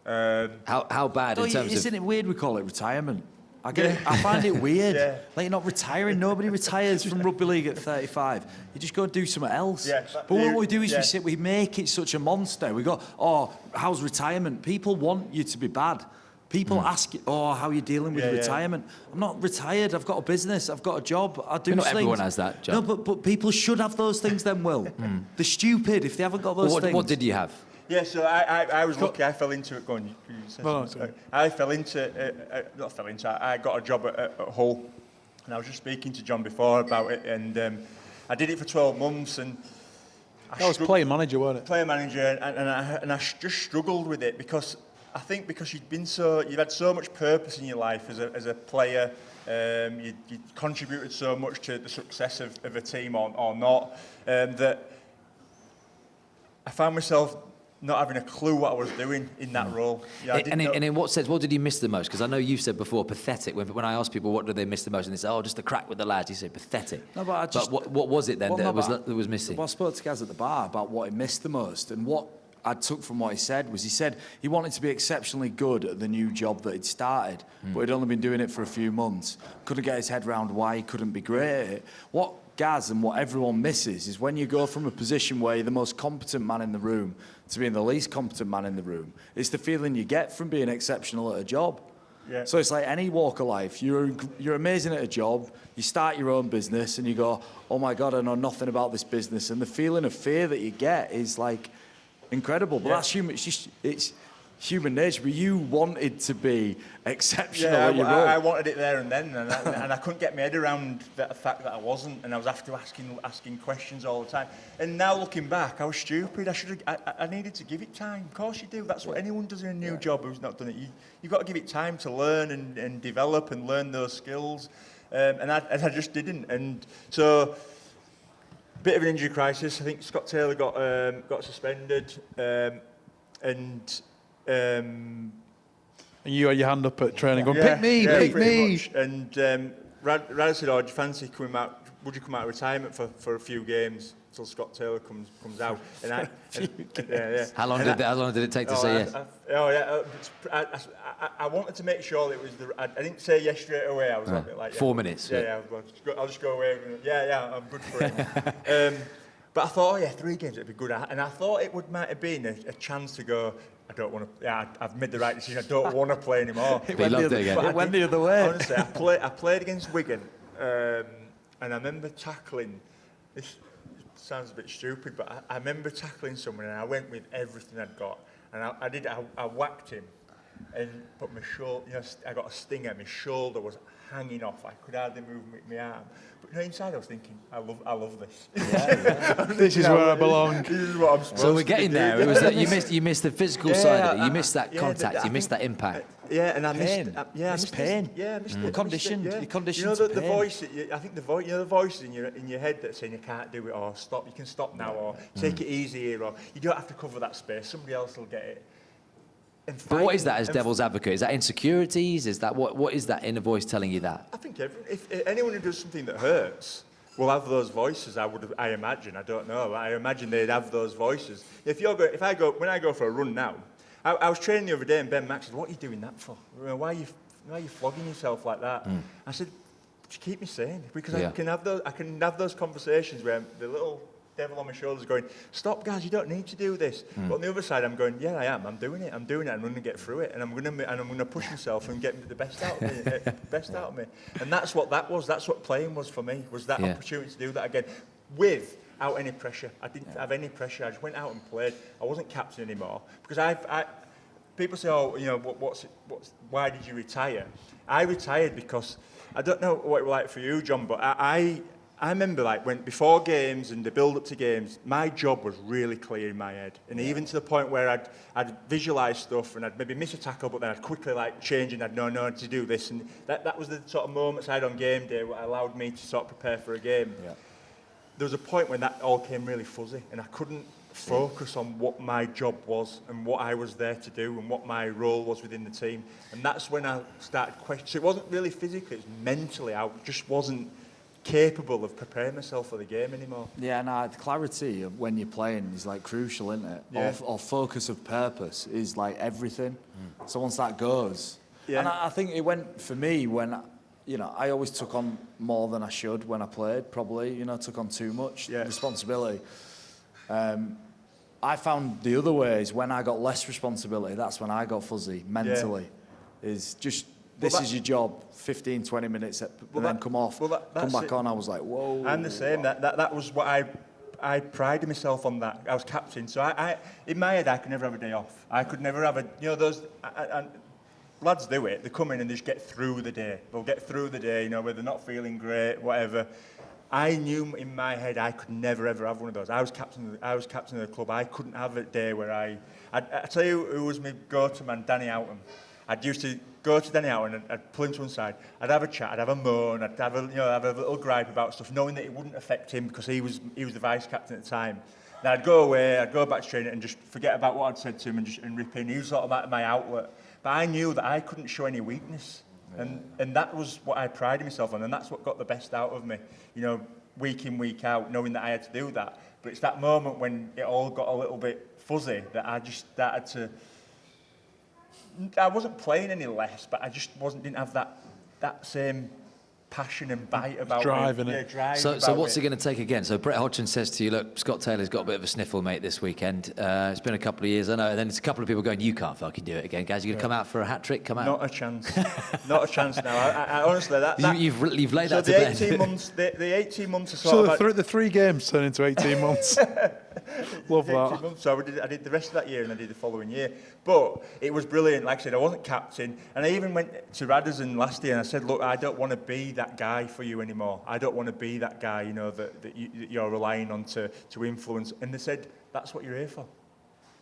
Speaker 1: How bad in terms
Speaker 2: Isn't it weird we call it retirement? I get it. I find it weird. Like, you're not retiring. Nobody retires from rugby league at 35. You just go and do something else. But what we do is we make it such a monster. We go, oh, how's retirement? People want you to be bad. People ask you, oh, how are you dealing with retirement? I'm not retired. I've got a business. I've got a job. I do
Speaker 1: not
Speaker 4: things.
Speaker 1: Everyone has that, John.
Speaker 4: No, but people should have those things then, Will. They're stupid if they haven't got those things.
Speaker 1: What did you have?
Speaker 4: Yeah, so I was lucky. I fell into it. Go on. I fell into not fell into. I got a job at Hull, and I was just speaking to John before about it, and I did it for 12 months, and
Speaker 3: that was player manager, wasn't it?
Speaker 4: Player manager, and I just struggled with it because I think because you've had so much purpose in your life as a player. You contributed so much to the success of a team or not, that I found myself not having a clue what I was doing in that role. Yeah,
Speaker 1: and in what sense, what did you miss the most? Because I know you've said before, pathetic. When I ask people what do they miss the most, and they say, oh, just the crack with the lads, you say pathetic.
Speaker 2: No, but
Speaker 1: what was it then that was missing?
Speaker 2: Well, I spoke to Gaz at the bar about what he missed the most, and what I took from what he said he wanted to be exceptionally good at the new job that he'd started, but he'd only been doing it for a few months. Couldn't get his head around why he couldn't be great at it. What Gaz and what everyone misses is when you go from a position where you're the most competent man in the room to being the least competent man in the room, it's the feeling you get from being exceptional at a job.
Speaker 4: Yeah.
Speaker 2: So it's like any walk of life. You're amazing at a job. You start your own business and you go, oh my God, I know nothing about this business. And the feeling of fear that you get is like incredible. But that's human. It's human nature. But you wanted to be exceptional at your role.
Speaker 4: I wanted it there and then, and I couldn't get my head around the fact that I wasn't, and I was after asking questions all the time. And now looking back, I was stupid. I needed to give it time. Of course you do. That's what anyone does in a new job who's not done it. You've got to give it time to learn and develop and learn those skills. And I just didn't. And so, bit of an injury crisis. I think Scott Taylor got suspended, and
Speaker 3: you had your hand up at training going, pick me.
Speaker 4: Much. And Rad said, oh, do you fancy coming out? Would you come out of retirement for a few games until Scott Taylor comes out? And
Speaker 1: How long did it take to say yes?
Speaker 4: I wanted to make sure that it was I didn't say yes straight away. I was a bit like
Speaker 1: 4 minutes.
Speaker 4: I'll just go away. I'm good for it. But I thought, 3 games would be good. And I thought might have been a chance to go, I don't want to. Yeah, I've made the right decision. I don't want to play anymore.
Speaker 2: It went the other way.
Speaker 4: Honestly, I played against Wigan, and I remember tackling. This sounds a bit stupid, but I remember tackling someone, and I went with everything I'd got, and I whacked him, and put my shoulder. I got a stinger. My shoulder was hanging off. I could hardly move my arm. But inside I was thinking, I love this.
Speaker 3: This is where I belong.
Speaker 4: This is what I'm supposed to be.
Speaker 1: So we're getting there. It was that you missed the physical side of it. You missed that contact. You missed that impact.
Speaker 4: Yeah, and I
Speaker 2: missed
Speaker 4: pain.
Speaker 2: Yeah, I missed it.
Speaker 4: Conditioned.
Speaker 2: You're conditioned.
Speaker 4: You know
Speaker 2: to
Speaker 4: the voice. I think the voice. You know the voices in your head that saying you can't do it, or stop. You can stop now, or take it easy here, or you don't have to cover that space. Somebody else will get it.
Speaker 1: But what is that as devil's advocate? Is that insecurities? Is that what is that inner voice telling you that?
Speaker 4: I think if anyone who does something that hurts will have those voices. I imagine. I don't know. I imagine they'd have those voices. When I go for a run now, I was training the other day, and Ben Max said, "What are you doing that for? Why are you flogging yourself like that?" I said, "To keep me sane, because I can have those conversations where the little devil on my shoulders going, stop guys, you don't need to do this. But on the other side I'm going, yeah I am, I'm doing it, I'm going to get through it, and I'm going to push myself and get the best out of me, and that's what that was. That's what playing was for me, was that opportunity to do that again without any pressure. I didn't have any pressure. I just went out and played. I wasn't captain anymore, because people say, oh, why did you retire? I retired because I don't know what it was like for you, John, but I remember before games and the build-up to games, my job was really clear in my head. And even to the point where I'd visualise stuff and I'd maybe miss a tackle, but then I'd quickly change and I'd know to do this. And that was the sort of moments I had on game day that allowed me to sort of prepare for a game. Yeah. There was a point when that all came really fuzzy and I couldn't focus on what my job was and what I was there to do and what my role was within the team. And that's when I started questioning. So it wasn't really physically, it was mentally. I just wasn't capable of preparing myself for the game anymore.
Speaker 2: Yeah, no, the clarity of when you're playing is crucial, isn't it?
Speaker 4: Yeah.
Speaker 2: Or focus of purpose is everything. So once that goes, and I think it went for me when, I always took on more than I should when I played. Probably, took on too much responsibility. I found the other ways when I got less responsibility. That's when I got fuzzy mentally. Is just. This is your job, 15, 20 minutes, then come off, come back on. I was like, whoa.
Speaker 4: I'm the same. That was what I I prided myself on that. I was captain, so I in my head I could never have a day off. I could never have those. Lads do it. They come in and they just get through the day. They'll get through the day, where they're not feeling great, whatever. I knew in my head I could never ever have one of those. I was captain of the club. I couldn't have a day where I tell you who was my go-to man, Danny Houghton. I'd used to go to Danny Houghton and I'd pull him to one side. I'd have a chat, I'd have a moan, I'd have a little gripe about stuff, knowing that it wouldn't affect him because he was the vice captain at the time. Then I'd go away, I'd go back to training and just forget about what I'd said to him and rip in. He was sort of my outlet. But I knew that I couldn't show any weakness. And that was what I prided myself on, and that's what got the best out of me. Week in, week out, knowing that I had to do that. But it's that moment when it all got a little bit fuzzy that I just started to... I wasn't playing any less, but I just didn't have that same passion and bite about
Speaker 3: driving
Speaker 4: it.
Speaker 1: So what's it going to take again? So Brett Hodgson says to you, look, Scott Taylor's got a bit of a sniffle, mate, this weekend. It's been a couple of years, I know. And then it's a couple of people going, you can't fucking do it again, guys. You're going to come out for a hat trick? Come out.
Speaker 4: Not a chance. Not a chance now. I honestly,
Speaker 1: you've laid
Speaker 4: so
Speaker 1: that to
Speaker 4: the
Speaker 1: bed.
Speaker 4: 18 months, the 18 months or so.
Speaker 3: So the 3 games turn into 18 months. Love that.
Speaker 4: Months, so I did the rest of that year and I did the following year. But it was brilliant. Like I said, I wasn't captain. And I even went to Radisson last year and I said, look, I don't want to be that guy for you anymore. I don't want to be that guy, that you're relying on to influence. And they said, that's what you're here for.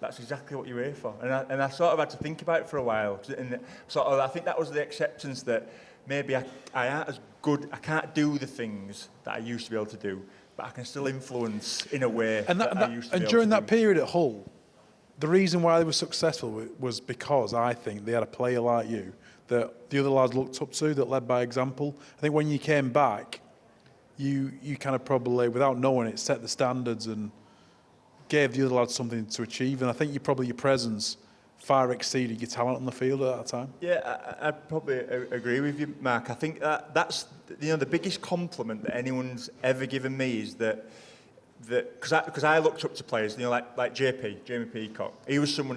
Speaker 4: That's exactly what you're here for. And I sort of had to think about it for a while. And I think that was the acceptance that maybe I aren't as good, I can't do the things that I used to be able to do, but I can still influence in a way that I used to be able to do.
Speaker 3: And during that period at Hull, the reason why they were successful was because I think they had a player like you that the other lads looked up to, that led by example. I think when you came back, you kind of probably, without knowing it, set the standards and gave the other lads something to achieve. And I think your presence far exceeded your talent on the field at that time.
Speaker 4: Yeah, I'd probably agree with you, Mark. I think that's the biggest compliment that anyone's ever given me is that because I looked up to players, like Jamie Peacock. He was someone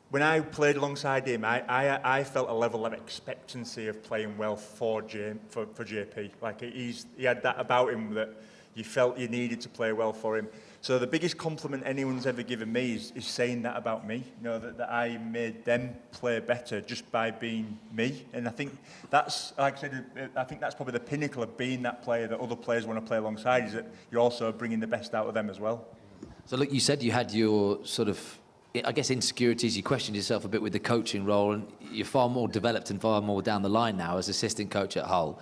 Speaker 4: when I played alongside him, I felt a level of expectancy of playing well for JP. Like he had that about him that you felt you needed to play well for him. So the biggest compliment anyone's ever given me is saying that about me. That I made them play better just by being me. And I think that's, like I said, I think that's probably the pinnacle of being that player that other players want to play alongside, is that you're also bringing the best out of them as well.
Speaker 1: So look, you said you had your sort of, I guess, insecurities. You questioned yourself a bit with the coaching role, and you're far more developed and far more down the line now as assistant coach at Hull.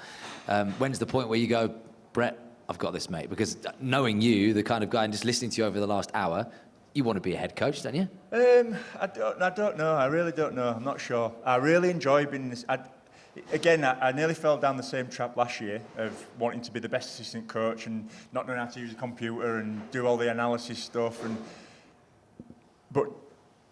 Speaker 1: When's the point where you go, Brett, I've got this, mate? Because knowing you, the kind of guy, and just listening to you over the last hour, you want to be a head coach, don't you?
Speaker 4: I don't know. I really don't know. I'm not sure. I really enjoy being this. I nearly fell down the same trap last year of wanting to be the best assistant coach and not knowing how to use a computer and do all the analysis stuff. But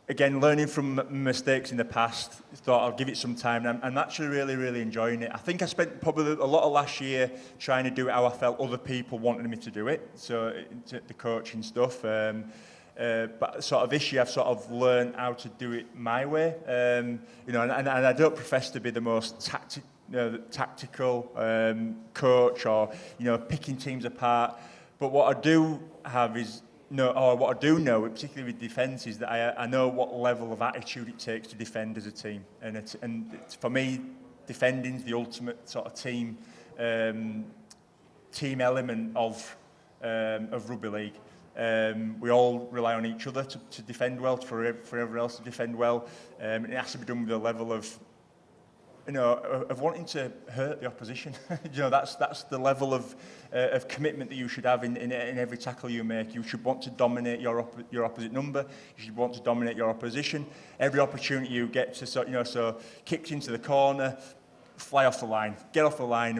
Speaker 4: again, learning from mistakes in the past, thought I'll give it some time. And I'm actually really, really enjoying it. I think I spent probably a lot of last year trying to do it how I felt other people wanted me to do it. So the coaching stuff. But sort of this year I've sort of learned how to do it my way. And I don't profess to be the most tactical coach or picking teams apart. But what I do have is what I do know, particularly with defence, is that I know what level of attitude it takes to defend as a team. And for me, defending is the ultimate sort of team element of rugby league. We all rely on each other to defend well, for everyone else to defend well. It has to be done with a level of wanting to hurt the opposition. That's the level of commitment that you should have in every tackle you make. You should want to dominate your opposite number. You should want to dominate your opposition. Every opportunity you get to so kicked into the corner, fly off the line, get off the line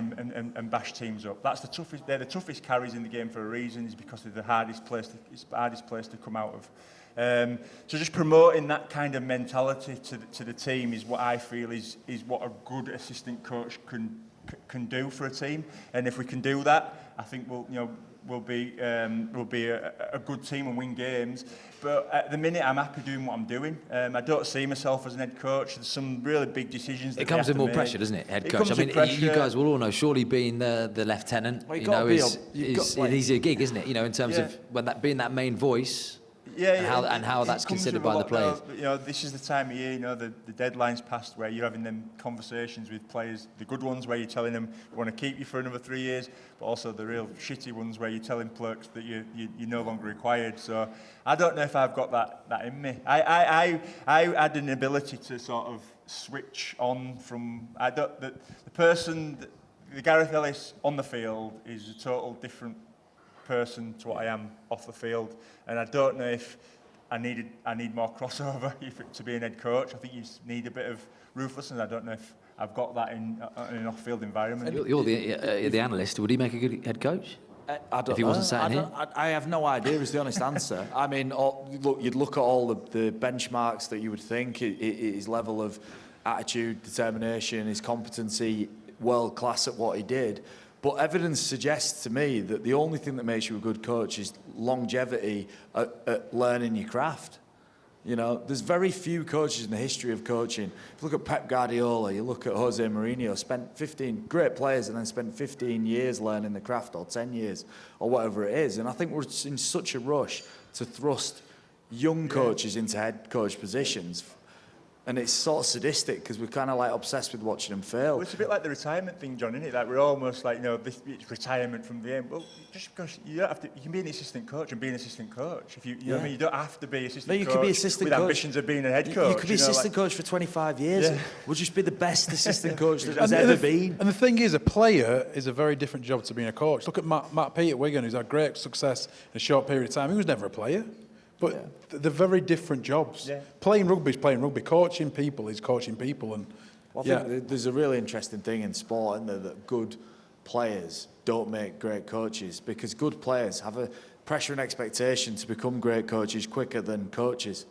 Speaker 4: and bash teams up. They're the toughest carries in the game for a reason. Is because they're the hardest place to come out of. So just promoting that kind of mentality to the team is what I feel is what a good assistant coach can do for a team. And if we can do that, I think will be a good team and win games. But at the minute, I'm happy doing what I'm doing. I don't see myself as an head coach. There's some really big decisions.
Speaker 1: It comes with more pressure, doesn't it, head coach? I mean, you guys will all know. Surely being the lieutenant, well, is an easier gig, isn't it? In terms of being that main voice. And how that's considered by the players.
Speaker 4: This is the time of year, the deadline's passed where you're having them conversations with players, the good ones where you're telling them you want to keep you for another 3 years, but also the real shitty ones where you're telling clerks that you're no longer required. So I don't know if I've got that in me. I had an ability to sort of switch on from, the Gareth Ellis on the field is a total different person to what I am off the field, and I don't know if I need more crossover to be an head coach. I think you need a bit of ruthlessness. I don't know if I've got that in an off-field environment.
Speaker 1: You're the analyst. Would he make a good head coach?
Speaker 2: I don't know.
Speaker 1: If he wasn't sat here?
Speaker 2: I have no idea is the honest answer. I mean, you'd look at all the benchmarks that you would think, his level of attitude, determination, his competency, world class at what he did. But evidence suggests to me that the only thing that makes you a good coach is longevity at learning your craft. There's very few coaches in the history of coaching. If you look at Pep Guardiola, you look at Jose Mourinho, spent 15 great players and then spent 15 years learning the craft, or 10 years, or whatever it is. And I think we're in such a rush to thrust young coaches into head coach positions. And it's sort of sadistic because we're kind of like obsessed with watching them fail.
Speaker 4: Well, it's a bit like the retirement thing, John, isn't it? Like we're almost like, it's retirement from the end. Well, just because you don't have to, you can be an assistant coach and be an assistant coach. If you know what I mean, you don't have to be assistant coach.
Speaker 2: No, you could be assistant
Speaker 4: with
Speaker 2: coach.
Speaker 4: ambitions of being a head coach.
Speaker 2: You could be assistant coach for 25 years.
Speaker 4: Yeah.
Speaker 2: We'll just be the best assistant coach that there's ever been.
Speaker 3: And the thing is, a player is a very different job to being a coach. Look at Matt Peet at Wigan, who's had great success in a short period of time. He was never a player. But they're very different jobs. Yeah. Playing rugby is playing rugby. Coaching people is coaching people. And
Speaker 2: I think there's a really interesting thing in sport, isn't there, that good players don't make great coaches, because good players have a pressure and expectation to become great coaches quicker than coaches.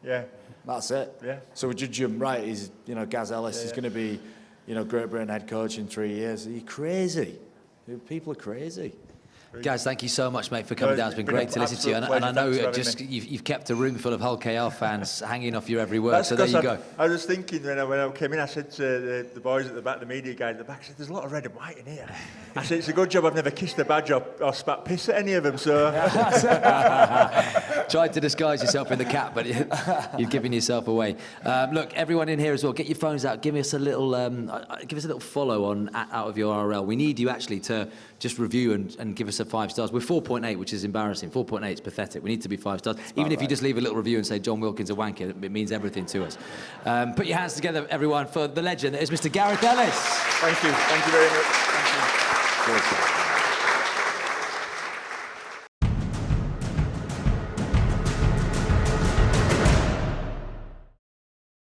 Speaker 4: Yeah.
Speaker 2: That's it.
Speaker 4: Yeah.
Speaker 2: So we're judging right. He's, Gaz Ellis is going to be, Great Britain head coach in 3 years. Are you crazy? People are crazy.
Speaker 1: Guys, thank you so much, mate, for coming down. It's been great to listen to you. And I know you've kept a room full of Hull KR fans hanging off your every word. So there you go.
Speaker 4: I was thinking when I came in, I said to the boys at the back, the media guys at the back, I said, there's a lot of red and white in here. I said, it's a good job I've never kissed a badge or spat piss at any of them. So
Speaker 1: tried to disguise yourself in the cap, but you've given yourself away. Look, everyone in here as well, get your phones out. Give us a little follow on Out of Your RL. We need you actually to just review and give us a 5 stars. We're 4.8, which is embarrassing. 4.8 is pathetic. We need to be 5 stars. Even if you just leave a little review and say Jon Wilkin's a wanker, it means everything to us. Put your hands together, everyone, for the legend that is Mr. Gareth Ellis.
Speaker 4: Thank you. Thank you very much. Thank you.